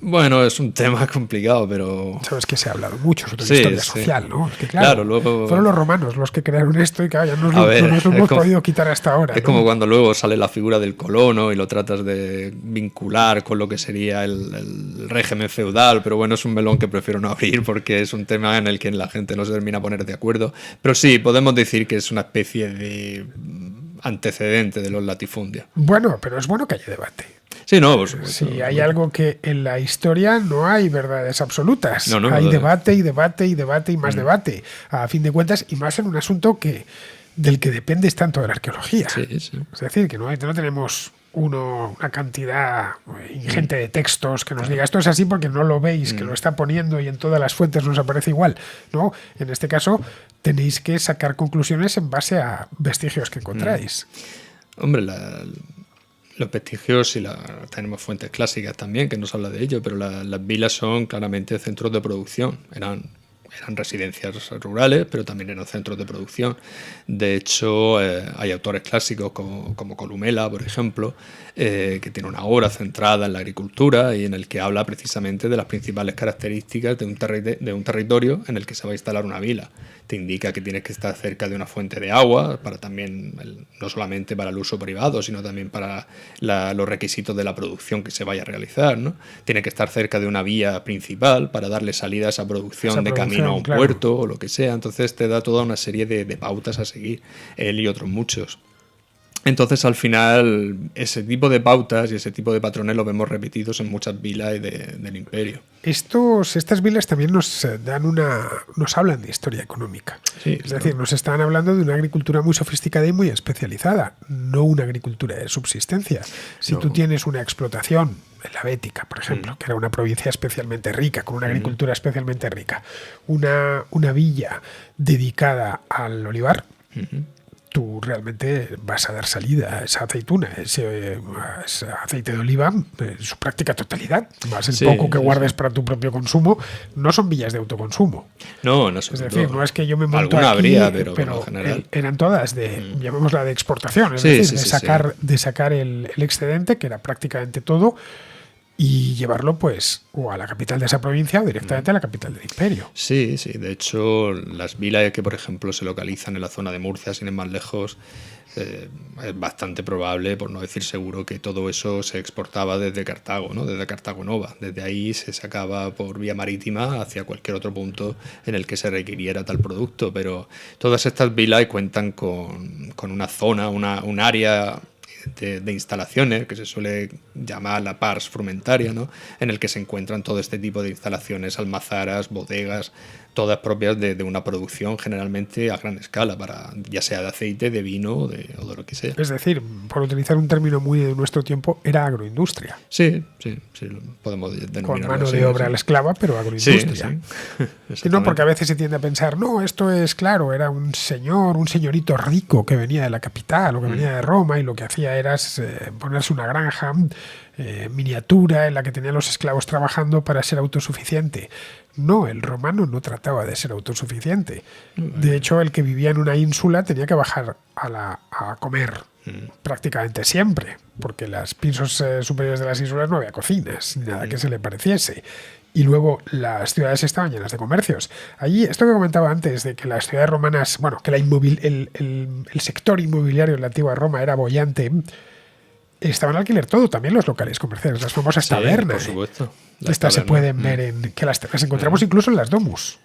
Bueno, es un tema complicado, pero... Sabes que se ha hablado mucho sobre la historia social, ¿no? Es que claro, luego... fueron los romanos los que crearon esto y que ya no nos lo hemos podido quitar hasta ahora. Es como cuando luego sale la figura del colono y lo tratas de vincular con lo que sería el régimen feudal, pero bueno, es un melón que prefiero no abrir porque es un tema en el que la gente no se termina a poner de acuerdo. Pero sí, podemos decir que es una especie de antecedente de los latifundios. Bueno, pero es bueno que haya debate. Sí, no, por supuesto. Sí, hay algo que en la historia no hay verdades absolutas. No, hay debate y debate y debate y más debate, a fin de cuentas, y más en un asunto del que dependes tanto de la arqueología. Sí. Es decir, que no tenemos una cantidad ingente de textos que nos diga esto es así porque no lo veis, que lo está poniendo y en todas las fuentes nos aparece igual. No, en este caso tenéis que sacar conclusiones en base a vestigios que encontráis. Hombre, los vestigios tenemos fuentes clásicas también que nos habla de ello, pero las vilas son claramente centros de producción. Eran residencias rurales, pero también eran centros de producción. De hecho, hay autores clásicos como Columela, por ejemplo, que tiene una obra centrada en la agricultura y en el que habla precisamente de las principales características de un territorio en el que se va a instalar una vila. Te indica que tienes que estar cerca de una fuente de agua, para también no solamente para el uso privado, sino también para los requisitos de la producción que se vaya a realizar, ¿no? Tiene que estar cerca de una vía principal para darle salida a esa producción de camino a un puerto o lo que sea. Entonces te da toda una serie de pautas a seguir, él y otros muchos. Entonces, al final, ese tipo de pautas y ese tipo de patrones los vemos repetidos en muchas vilas del imperio. Estas vilas también nos hablan de historia económica. Sí, es decir, nos están hablando de una agricultura muy sofisticada y muy especializada, no una agricultura de subsistencia. Si tú tienes una explotación, en la Bética, por ejemplo, que era una provincia especialmente rica, con una agricultura especialmente rica, una villa dedicada al olivar, tú realmente vas a dar salida a esa aceituna, ese aceite de oliva, en su práctica totalidad, más el poco que guardes para tu propio consumo. No son villas de autoconsumo. No es decir, no es que yo me monto alguna aquí, habría, pero en general eran todas llamémosla de exportación, es decir, de sacar el excedente, que era prácticamente todo, y llevarlo pues o a la capital de esa provincia o directamente a la capital del imperio. Sí, de hecho las vilas que por ejemplo se localizan en la zona de Murcia, sin ir más lejos, es bastante probable, por no decir seguro, que todo eso se exportaba desde Cartago, ¿no? Desde Cartago Nova. Desde ahí se sacaba por vía marítima hacia cualquier otro punto en el que se requiriera tal producto, pero todas estas vilas cuentan con una zona, un área de instalaciones que se suele llamar la pars frumentaria, ¿no? En el que se encuentran todo este tipo de instalaciones, almazaras, bodegas, todas propias de una producción generalmente a gran escala, ya sea de aceite, de vino o de lo que sea. Es decir, por utilizar un término muy de nuestro tiempo, era agroindustria. Sí, podemos denominarlo con mano de obra a la esclava, pero agroindustria. Sí. No, porque a veces se tiende a pensar, no, esto es claro, era un señorito rico que venía de la capital o que venía de Roma y lo que hacía era ponerse una granja miniatura en la que tenían los esclavos trabajando para ser autosuficiente. No, el romano no trataba de ser autosuficiente. De hecho, el que vivía en una ínsula tenía que bajar a comer prácticamente siempre, porque en los pisos superiores de las ínsulas no había cocinas, ni nada que se le pareciese. Y luego las ciudades estaban llenas de comercios. Allí, esto que comentaba antes, de que las ciudades romanas, bueno, que el sector inmobiliario en la antigua Roma era boyante, estaba en alquiler todo, también los locales comerciales, las famosas tabernas. Por supuesto. Estas se pueden ver que las encontramos incluso en las domus.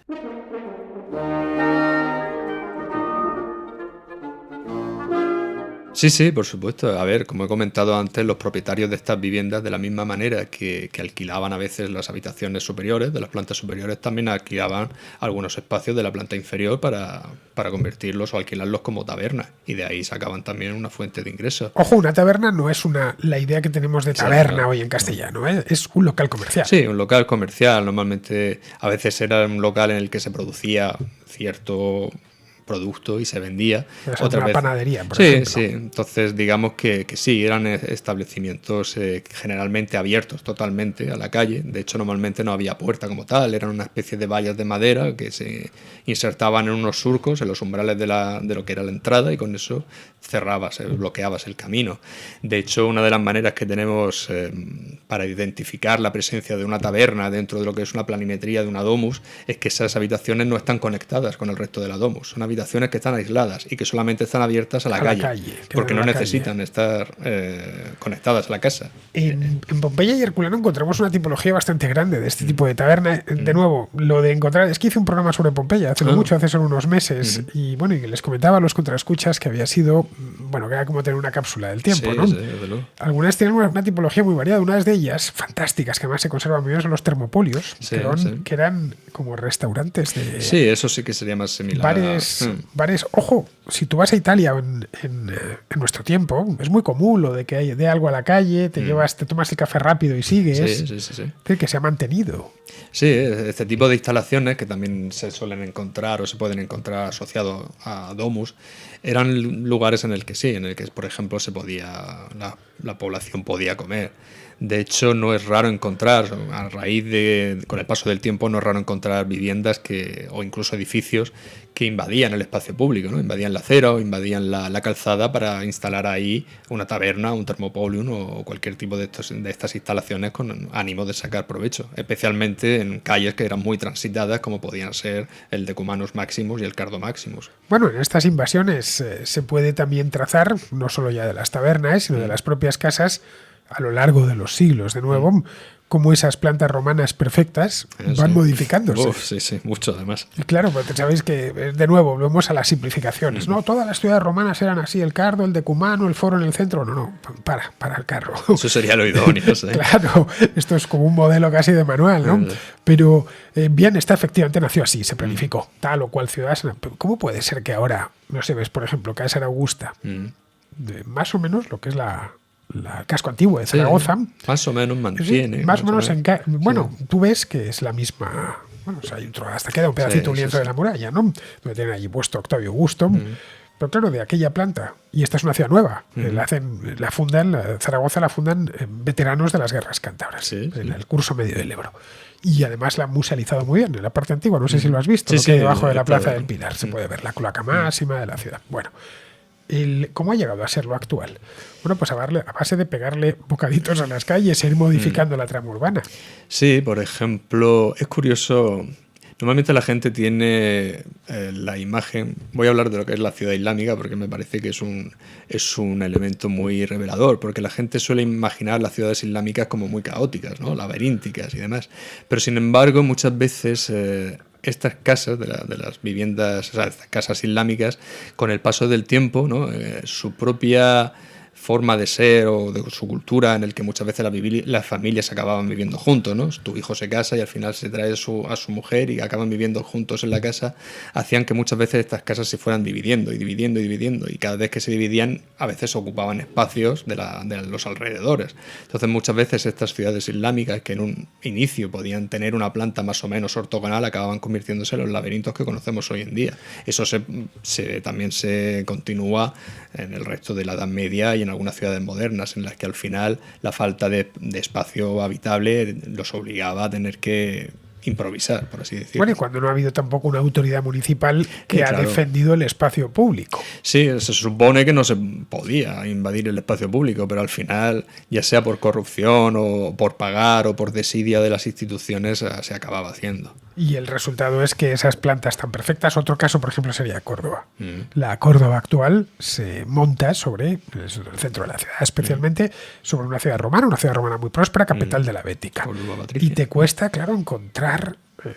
Sí, por supuesto. A ver, como he comentado antes, los propietarios de estas viviendas, de la misma manera que alquilaban a veces las habitaciones superiores, de las plantas superiores, también alquilaban algunos espacios de la planta inferior para convertirlos o alquilarlos como tabernas. Y de ahí sacaban también una fuente de ingresos. Ojo, una taberna no es la idea que tenemos de taberna hoy en castellano, ¿eh? Es un local comercial. Sí, un local comercial. Normalmente, a veces era un local en el que se producía cierto producto y se vendía. Otra vez panadería, por ejemplo. Sí. Entonces, digamos que sí, eran establecimientos generalmente abiertos totalmente a la calle. De hecho, normalmente no había puerta como tal. Eran una especie de vallas de madera que se insertaban en unos surcos en los umbrales de lo que era la entrada, y con eso bloqueabas el camino. De hecho, una de las maneras que tenemos para identificar la presencia de una taberna dentro de lo que es una planimetría de una domus es que esas habitaciones no están conectadas con el resto de la domus. Son habitaciones que están aisladas y que solamente están abiertas a la calle, porque no necesitan estar conectadas a la casa. En Pompeya y Herculano encontramos una tipología bastante grande de este tipo de taberna. De nuevo, lo de encontrar... Es que hice un programa sobre Pompeya hace solo unos meses, y bueno, y les comentaba a los contraescuchas que había sido, bueno, que era como tener una cápsula del tiempo, ¿no? Sí, algunas tienen una tipología muy variada. Unas de ellas, fantásticas, que además se conservan muy bien, son los termopolios, que eran como restaurantes de... Sí, eso sí que sería más similar. Bares, ojo, si tú vas a Italia en nuestro tiempo, es muy común lo de que hay de algo a la calle, te tomas el café rápido y sigues. Sí. Que se ha mantenido. Sí, este tipo de instalaciones que también se suelen encontrar o se pueden encontrar asociados a domus, eran lugares en el que, por ejemplo, la población podía comer. De hecho, no es raro encontrar, con el paso del tiempo, no es raro encontrar viviendas o incluso edificios que invadían el espacio público, ¿no? Invadían la acera o invadían la calzada para instalar ahí una taberna, un termopolium o cualquier tipo de estas instalaciones con ánimo de sacar provecho, especialmente en calles que eran muy transitadas, como podían ser el Decumanus Maximus y el Cardo Maximus. Bueno, en estas invasiones se puede también trazar, no solo ya de las tabernas, sino de las propias casas, a lo largo de los siglos, de nuevo, cómo esas plantas romanas perfectas van modificándose. Sí, mucho además. Y claro, porque sabéis que, de nuevo, volvemos a las simplificaciones. No, todas las ciudades romanas eran así, el Cardo, el Decumano, el Foro en el centro. No, para el carro. Eso sería lo idóneo. ¿Sí? Claro, esto es como un modelo casi de manual, ¿no? Pero bien, esta efectivamente nació así, se planificó, tal o cual ciudad. ¿Cómo puede ser que ahora, no sé, ves, por ejemplo, Casa Augusta, más o menos lo que es la casco antiguo de Zaragoza, más o menos mantiene. Más o menos bueno, tú ves que es la misma. Bueno, o sea, hasta queda un pedacito, un lienzo de la muralla, ¿no? Donde tienen allí puesto Octavio Augusto. Pero claro, de aquella planta, y esta es una ciudad nueva, Zaragoza la fundan veteranos de las guerras cántabras, en el curso medio del Ebro. Y además la han musealizado muy bien en la parte antigua, no sé si lo has visto, lo que hay debajo de la Plaza del Pilar. Se puede ver la cloaca máxima de la ciudad. Bueno, ¿cómo ha llegado a ser lo actual? Bueno, pues a base de pegarle bocaditos a las calles e ir modificando la trama urbana. Sí, por ejemplo, es curioso. Normalmente la gente tiene la imagen. Voy a hablar de lo que es la ciudad islámica porque me parece que es un elemento muy revelador, porque la gente suele imaginar las ciudades islámicas como muy caóticas, ¿no? Laberínticas y demás. Pero sin embargo, muchas veces estas casas de las viviendas, o sea, estas casas islámicas, con el paso del tiempo, ¿no? Su propia forma de ser o de su cultura, en el que muchas veces las familias acababan viviendo juntos, ¿no? Tu hijo se casa y al final se trae a su mujer y acaban viviendo juntos en la casa, hacían que muchas veces estas casas se fueran dividiendo y cada vez que se dividían a veces ocupaban espacios de los alrededores. Entonces muchas veces estas ciudades islámicas que en un inicio podían tener una planta más o menos ortogonal acababan convirtiéndose en los laberintos que conocemos hoy en día. Eso también se continúa en el resto de la Edad Media y en algunas ciudades modernas en las que al final la falta de espacio habitable los obligaba a tener que improvisar, por así decirlo. Bueno, y cuando no ha habido tampoco una autoridad municipal que ha defendido el espacio público. Sí, se supone que no se podía invadir el espacio público, pero al final, ya sea por corrupción o por pagar o por desidia de las instituciones, se acababa haciendo. Y el resultado es que esas plantas tan perfectas, otro caso, por ejemplo, sería Córdoba. La Córdoba actual se monta sobre el centro de la ciudad, especialmente sobre una ciudad romana muy próspera, capital de la Bética. Y te cuesta, claro, encontrar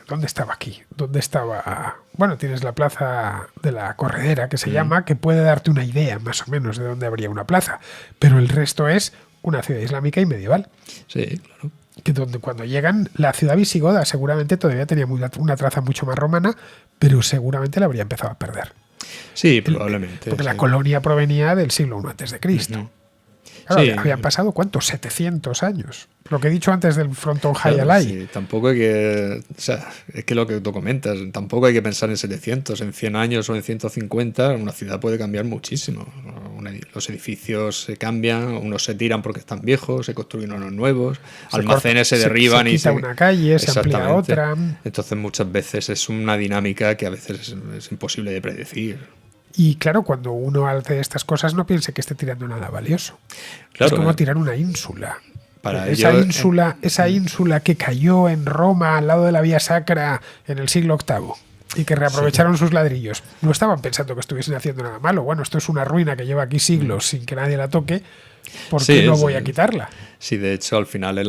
¿dónde estaba aquí? ¿Dónde estaba? Bueno, tienes la plaza de la Corredera, que se llama, que puede darte una idea más o menos de dónde habría una plaza, pero el resto es una ciudad islámica y medieval. Sí, claro. Que donde cuando llegan, la ciudad visigoda seguramente todavía tenía una traza mucho más romana, pero seguramente la habría empezado a perder. Sí, probablemente. Porque la colonia provenía del siglo I a.C. Claro, sí. Habían pasado, ¿cuántos? 700 años. Lo que he dicho antes del frontón Hayalay. Sí, tampoco hay que... O sea, es que lo que tú comentas, tampoco hay que pensar en 700, en 100 años o en 150, una ciudad puede cambiar muchísimo. Los edificios se cambian, unos se tiran porque están viejos, se construyen unos nuevos, almacenes se derriban se quita una calle, se amplía otra. Entonces muchas veces es una dinámica que a veces es imposible de predecir. Y claro, cuando uno hace estas cosas no piense que esté tirando nada valioso. Claro, es como tirar una ínsula. Esa ínsula que cayó en Roma al lado de la Vía Sacra en el siglo VIII y que reaprovecharon sus ladrillos. No estaban pensando que estuviesen haciendo nada malo. Bueno, esto es una ruina que lleva aquí siglos sin que nadie la toque. ¿Por qué no voy a quitarla? Sí, de hecho, al final es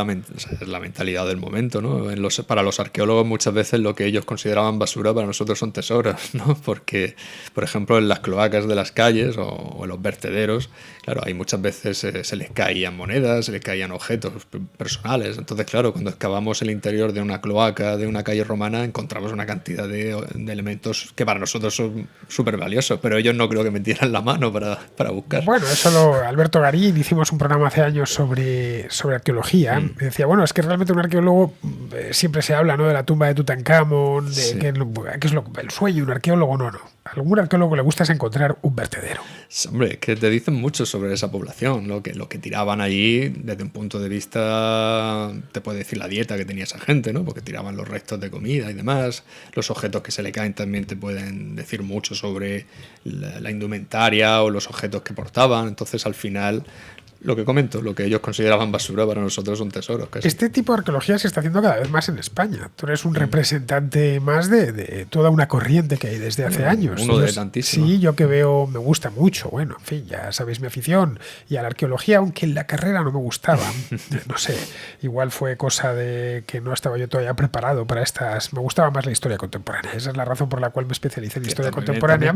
la mentalidad del momento, ¿no? Para los arqueólogos muchas veces lo que ellos consideraban basura para nosotros son tesoros, ¿no? Porque, por ejemplo, en las cloacas de las calles o en los vertederos, claro, ahí muchas veces se les caían monedas, se les caían objetos personales. Entonces, claro, cuando excavamos el interior de una cloaca, de una calle romana, encontramos una cantidad de elementos que para nosotros son súper valiosos, pero ellos no creo que metieran la mano para buscar. Bueno, Alberto Garín hicimos un programa hace años sobre arqueología. Y decía, bueno, es que realmente un arqueólogo siempre se habla, ¿no?, de la tumba de Tutankamón, de que es el sueño de un arqueólogo. No. A algún arqueólogo le gusta es encontrar un vertedero. Hombre, que te dicen mucho sobre esa población, lo que tiraban allí desde un punto de vista, te puede decir la dieta que tenía esa gente, ¿no? Porque tiraban los restos de comida y demás. Los objetos que se le caen también te pueden decir mucho sobre la indumentaria o los objetos que portaban. Entonces, al final, lo que comento, lo que ellos consideraban basura para nosotros son tesoros. Casi. Este tipo de arqueología se está haciendo cada vez más en España. Tú eres un representante más de toda una corriente que hay desde hace años. Uno de tantísimos. Sí, yo que veo, me gusta mucho. Bueno, en fin, ya sabéis mi afición. Y a la arqueología, aunque en la carrera no me gustaba. No sé, igual fue cosa de que no estaba yo todavía preparado para estas. Me gustaba más la historia contemporánea. Esa es la razón por la cual me especialicé en historia contemporánea.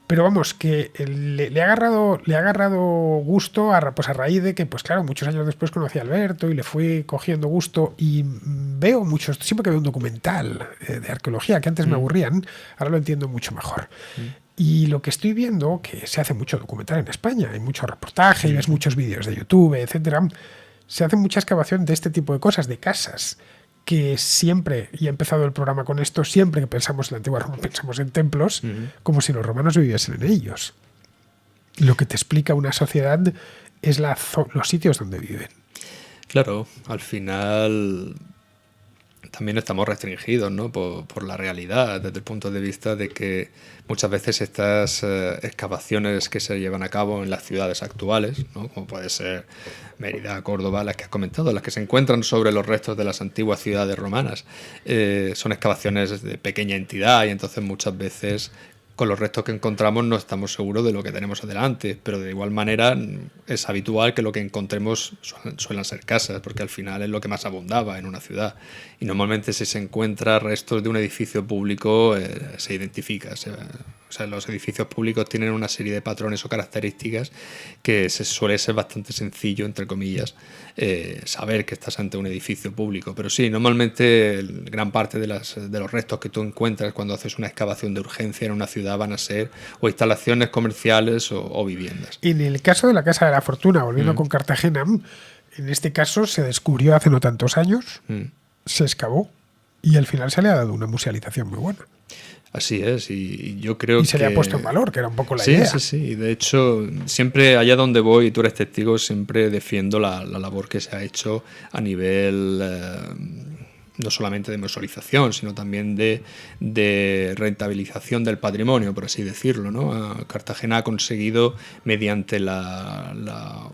Pero vamos, que le ha agarrado gusto a raíz de que, pues claro, muchos años después conocí a Alberto y le fui cogiendo gusto y veo muchos, siempre que veo un documental de arqueología que antes me aburrían, ahora lo entiendo mucho mejor. Y lo que estoy viendo, que se hace mucho documental en España, hay mucho reportaje, y ves muchos vídeos de YouTube, etcétera, se hace mucha excavación de este tipo de cosas, de casas, que siempre, y he empezado el programa con esto, siempre que pensamos en la antigua Roma, pensamos en templos, como si los romanos viviesen en ellos. Lo que te explica una sociedad es los sitios donde viven. Claro, al final también estamos restringidos, ¿no?, por la realidad, desde el punto de vista de que muchas veces estas excavaciones que se llevan a cabo en las ciudades actuales, ¿no?, como puede ser Mérida, Córdoba, las que has comentado, las que se encuentran sobre los restos de las antiguas ciudades romanas, son excavaciones de pequeña entidad y entonces muchas veces con los restos que encontramos no estamos seguros de lo que tenemos adelante, pero de igual manera es habitual que lo que encontremos suelen ser casas, porque al final es lo que más abundaba en una ciudad. Y normalmente si se encuentra restos de un edificio público, se identifica. O sea, los edificios públicos tienen una serie de patrones o características que suele ser bastante sencillo, entre comillas, saber que estás ante un edificio público. Pero sí, normalmente gran parte de los restos que tú encuentras cuando haces una excavación de urgencia en una ciudad van a ser o instalaciones comerciales o viviendas. En el caso de la Casa de la Fortuna, volviendo con Cartagena, en este caso se descubrió hace no tantos años, se excavó y al final se le ha dado una musealización muy buena. Así es, y yo creo que... Y se le ha puesto en valor, que era un poco la sí, idea. Sí, sí, y de hecho, siempre allá donde voy, y tú eres testigo, siempre defiendo la labor que se ha hecho a nivel no solamente de musealización, sino también de rentabilización del patrimonio, por así decirlo, ¿no? Cartagena ha conseguido, mediante la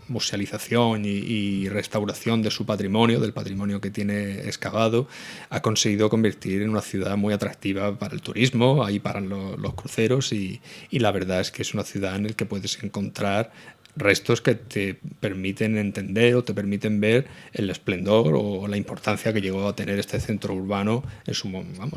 musealización y restauración de su patrimonio, del patrimonio que tiene excavado, ha conseguido convertir en una ciudad muy atractiva para el turismo, ahí para los cruceros, y la verdad es que es una ciudad en la que puedes encontrar restos que te permiten entender o te permiten ver el esplendor o la importancia que llegó a tener este centro urbano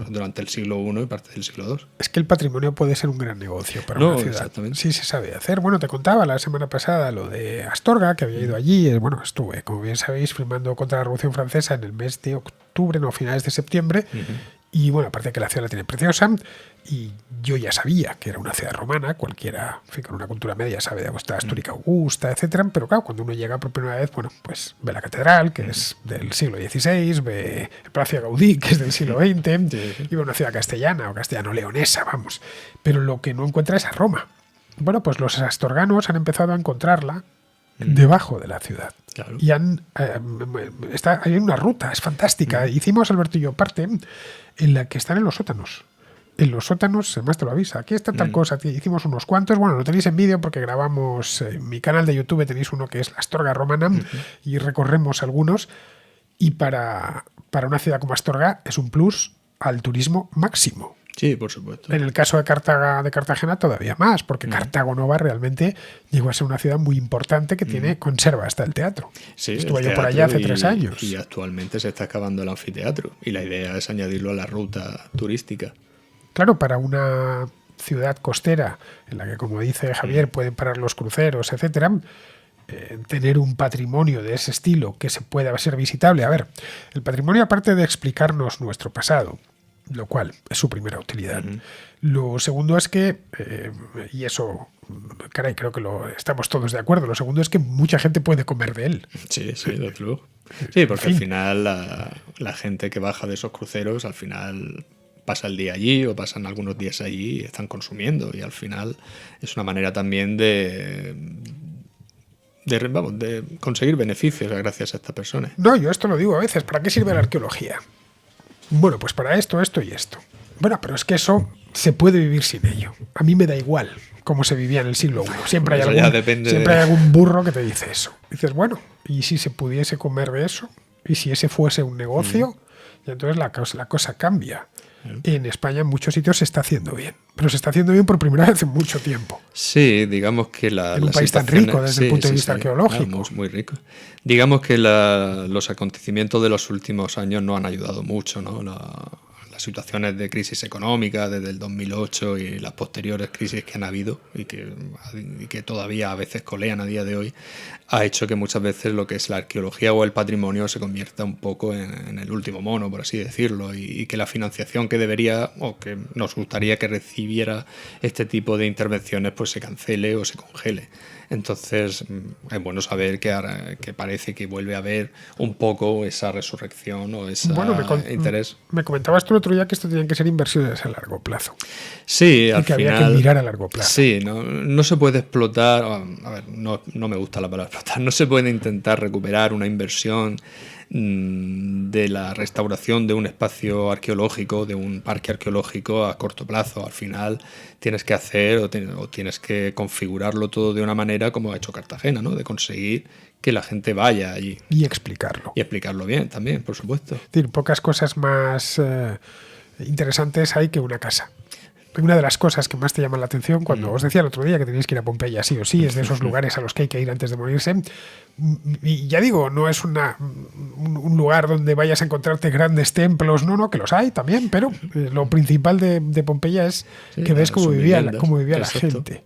durante el siglo I y parte del siglo II. Es que el patrimonio puede ser un gran negocio para una ciudad. Exactamente. Sí se sabe hacer. Bueno, te contaba la semana pasada lo de Astorga, que había ido allí. Bueno, estuve, como bien sabéis, filmando contra la Revolución Francesa en el mes de octubre, no, finales de septiembre. Y bueno, aparte de que la ciudad la tiene preciosa, y yo ya sabía que era una ciudad romana, cualquiera, en fin, con una cultura media sabe de Augusta Histórica Augusta, etcétera, pero claro, cuando uno llega por primera vez, bueno, pues ve la catedral, que es del siglo XVI, ve el Palacio de Gaudí, que es del siglo XX, y ve una ciudad castellana o castellano-leonesa, vamos, pero lo que no encuentra es a Roma. Bueno, pues los astorganos han empezado a encontrarla debajo de la ciudad. Claro. Y hay una ruta, es fantástica. Hicimos, Alberto y yo, parte en la que están en los sótanos. En los sótanos, además te lo avisa. Aquí está tal cosa. Hicimos unos cuantos. Bueno, lo tenéis en vídeo porque grabamos en mi canal de YouTube. Tenéis uno que es la Astorga Romana y recorremos algunos. Y para una ciudad como Astorga es un plus al turismo máximo. Sí, por supuesto. En el caso de Cartagena todavía más, porque Cartago Nova realmente llegó a ser una ciudad muy importante que conserva hasta el teatro. Sí, estuve yo por allá hace 3 años. Y actualmente se está acabando el anfiteatro y la idea es añadirlo a la ruta turística. Claro, para una ciudad costera en la que, como dice Javier, pueden parar los cruceros, etcétera, tener un patrimonio de ese estilo que se pueda ser visitable. A ver, el patrimonio, aparte de explicarnos nuestro pasado, lo cual es su primera utilidad. Lo segundo es que, y eso, caray, creo que estamos todos de acuerdo, lo segundo es que mucha gente puede comer de él. Sí, desde luego. Sí, porque al final la gente que baja de esos cruceros, al final pasa el día allí o pasan algunos días allí y están consumiendo, y al final es una manera también de conseguir beneficios gracias a estas personas. No, yo esto lo digo a veces, ¿para qué sirve la arqueología? Bueno, pues para esto, esto y esto. Bueno, pero es que eso se puede vivir sin ello. A mí me da igual cómo se vivía en el siglo I. Siempre hay algún burro que te dice eso. Dices, bueno, ¿y si se pudiese comer de eso? ¿Y si ese fuese un negocio? Y entonces la cosa cambia. En España en muchos sitios se está haciendo bien, pero se está haciendo bien por primera vez en mucho tiempo. Sí, digamos que en un país tan rico desde el punto de vista arqueológico. Claro, muy rico. Digamos que los acontecimientos de los últimos años no han ayudado mucho, ¿no? Las situaciones de crisis económica desde el 2008 y las posteriores crisis que han habido y que todavía a veces colean a día de hoy, ha hecho que muchas veces lo que es la arqueología o el patrimonio se convierta un poco en el último mono, por así decirlo, y que la financiación que debería o que nos gustaría que recibiera este tipo de intervenciones pues se cancele o se congele. Entonces es bueno saber que parece que vuelve a haber un poco esa resurrección o ese interés. Me comentabas tú el otro día que esto tenían que ser inversiones a largo plazo. Sí, al final había que mirar a largo plazo. Sí, no se puede explotar, a ver, no me gusta la palabra explotar, no se puede intentar recuperar una inversión de la restauración de un espacio arqueológico, de un parque arqueológico a corto plazo. Al final tienes que hacer o tienes que configurarlo todo de una manera como ha hecho Cartagena, ¿no? De conseguir que la gente vaya allí. Y explicarlo. Y explicarlo bien también, por supuesto. Es decir, pocas cosas más interesantes hay que una casa. Una de las cosas que más te llama la atención, cuando os decía el otro día que tenéis que ir a Pompeya sí o sí, es de esos lugares a los que hay que ir antes de morirse. Y ya digo, no es un lugar donde vayas a encontrarte grandes templos, no, que los hay también, pero lo principal de Pompeya es que ves cómo vivía la gente.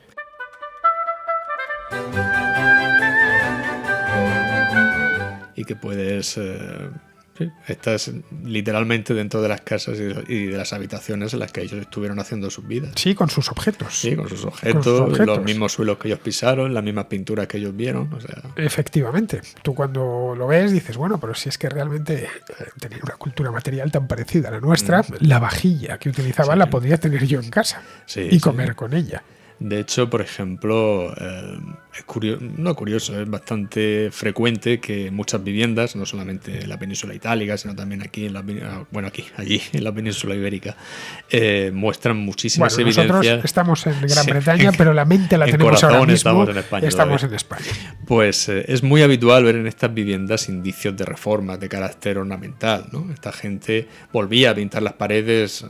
Y que puedes Sí, estás literalmente dentro de las casas y de las habitaciones en las que ellos estuvieron haciendo sus vidas. Sí, con sus objetos. Sí, con sus objetos, los mismos suelos que ellos pisaron, las mismas pinturas que ellos vieron. O sea. Efectivamente. Tú cuando lo ves dices, bueno, pero si es que realmente tenían una cultura material tan parecida a la nuestra, la vajilla que utilizaban la podría tener yo en casa y comer con ella. De hecho, por ejemplo, es curioso, es bastante frecuente que muchas viviendas, no solamente en la península itálica, sino también aquí, allí en la península ibérica, muestran muchísimas evidencias. Nosotros estamos en Gran Bretaña, pero la mente la tenemos ahora mismo. Estamos en España. Pues es muy habitual ver en estas viviendas indicios de reformas de carácter ornamental, ¿no? Esta gente volvía a pintar las paredes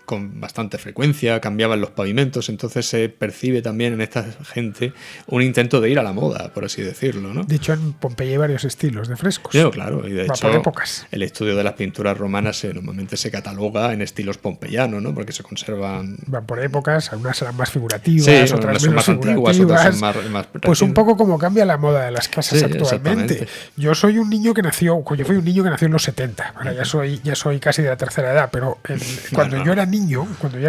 con bastante frecuencia, cambiaban los pavimentos, entonces se percibe también en esta gente un intento de ir a la moda, por así decirlo, ¿no? De hecho, en Pompeya hay varios estilos de frescos. Claro, y de hecho el estudio de las pinturas romanas normalmente se cataloga en estilos pompeyanos, ¿no? Porque se conservan... Van por épocas, algunas serán más figurativas, otras son menos más antiguas, otras son más pues un poco como cambia la moda de las casas actualmente. Yo soy un niño que fui un niño que nació en los 70, ahora ya soy casi de la tercera edad, pero cuando yo era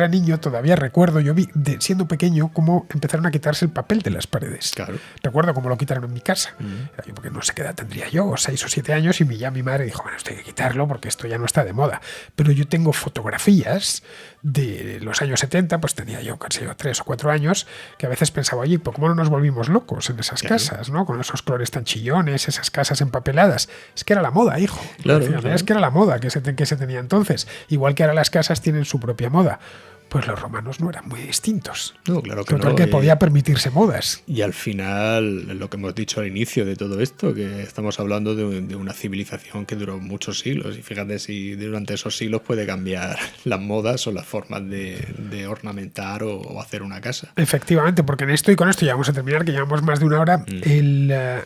niño todavía recuerdo, yo vi siendo pequeño cómo empezaron a quitarse el papel de las paredes. Claro. Recuerdo cómo lo quitaron en mi casa. Porque no sé qué edad tendría yo, 6 o 7 años, y ya mi madre dijo, bueno, esto hay que quitarlo porque esto ya no está de moda. Pero yo tengo fotografías de los años 70, pues tenía yo casi 3 o 4 años, que a veces pensaba, oye, ¿cómo no nos volvimos locos en esas casas, ¿no? Con esos colores tan chillones, esas casas empapeladas. Es que era la moda, hijo. Claro. Es que era la moda que se tenía entonces. Igual que ahora las casas tienen su propia moda. Pues los romanos no eran muy distintos. No, claro que no. Que podía permitirse modas. Y al final, lo que hemos dicho al inicio de todo esto, que estamos hablando de una civilización que duró muchos siglos. Y fíjate si durante esos siglos puede cambiar las modas o las formas de ornamentar o hacer una casa. Efectivamente, porque en esto, y con esto ya vamos a terminar, que llevamos más de una hora, el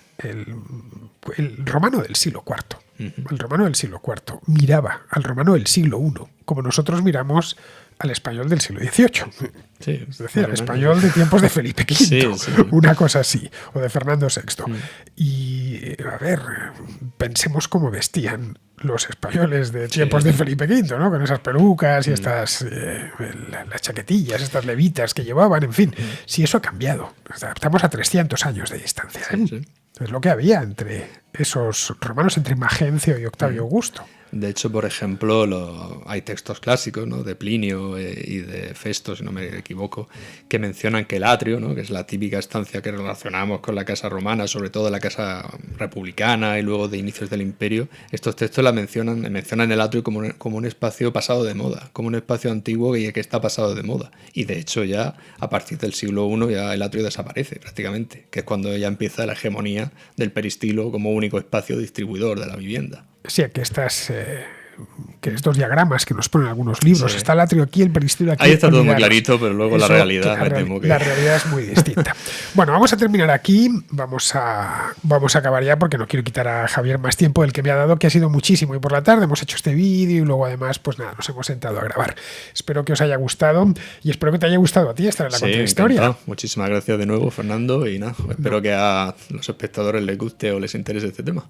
romano del siglo IV. El romano del siglo IV miraba al romano del siglo I como nosotros miramos al español del siglo XVIII. Sí, es decir, al español de tiempos de Felipe V, una cosa así, o de Fernando VI. Y, a ver, pensemos cómo vestían los españoles de tiempos de Felipe V, ¿no? Con esas pelucas y estas las chaquetillas, estas levitas que llevaban, en fin. Si eso ha cambiado, estamos a 300 años de distancia. Es lo que había entre esos romanos, entre Magencio y Octavio Augusto. De hecho, por ejemplo, hay textos clásicos, ¿no? De Plinio y de Festo, si no me equivoco, que mencionan que el atrio, ¿no? Que es la típica estancia que relacionamos con la casa romana, sobre todo la casa republicana y luego de inicios del imperio, estos textos mencionan el atrio como un espacio pasado de moda, como un espacio antiguo que está pasado de moda. Y de hecho ya a partir del siglo I ya el atrio desaparece prácticamente, que es cuando ya empieza la hegemonía del peristilo como único espacio distribuidor de la vivienda. Sí, que estos diagramas que nos ponen algunos libros, está el atrio aquí, el peristilo aquí. Ahí está todo muy clarito, pero luego la realidad me temo que... La realidad es muy distinta. Bueno, vamos a terminar aquí, vamos a acabar ya porque no quiero quitar a Javier más tiempo del que me ha dado, que ha sido muchísimo, y por la tarde hemos hecho este vídeo y luego además, pues nada, nos hemos sentado a grabar. Espero que os haya gustado y espero que te haya gustado a ti estar en la contrahistoria. Encantado. Muchísimas gracias de nuevo, Fernando, y nada, espero que a los espectadores les guste o les interese este tema.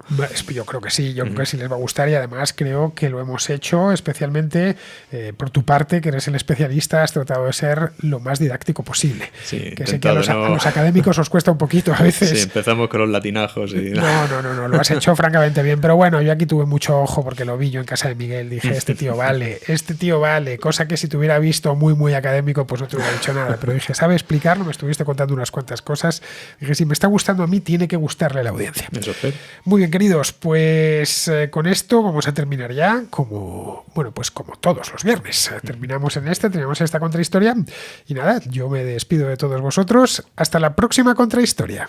Yo creo que sí, creo que sí les va a gustar, y además creo que lo hemos hecho especialmente por tu parte, que eres el especialista, has tratado de ser lo más didáctico posible. Sí, que sé que a los académicos os cuesta un poquito a veces. Sí, empezamos con los latinajos. Y... No, lo has hecho francamente bien, pero bueno, yo aquí tuve mucho ojo porque lo vi yo en casa de Miguel, dije, este tío vale, cosa que si te hubiera visto muy, muy académico, pues no te hubiera dicho nada, pero dije, ¿sabe explicarlo? Me estuviste contando unas cuantas cosas, dije, si me está gustando a mí, tiene que gustarle a la audiencia. Eso es. Muy bien, queridos, pues con esto vamos a terminar ya, como todos los viernes. Terminamos esta contrahistoria. Y nada, yo me despido de todos vosotros. Hasta la próxima contrahistoria.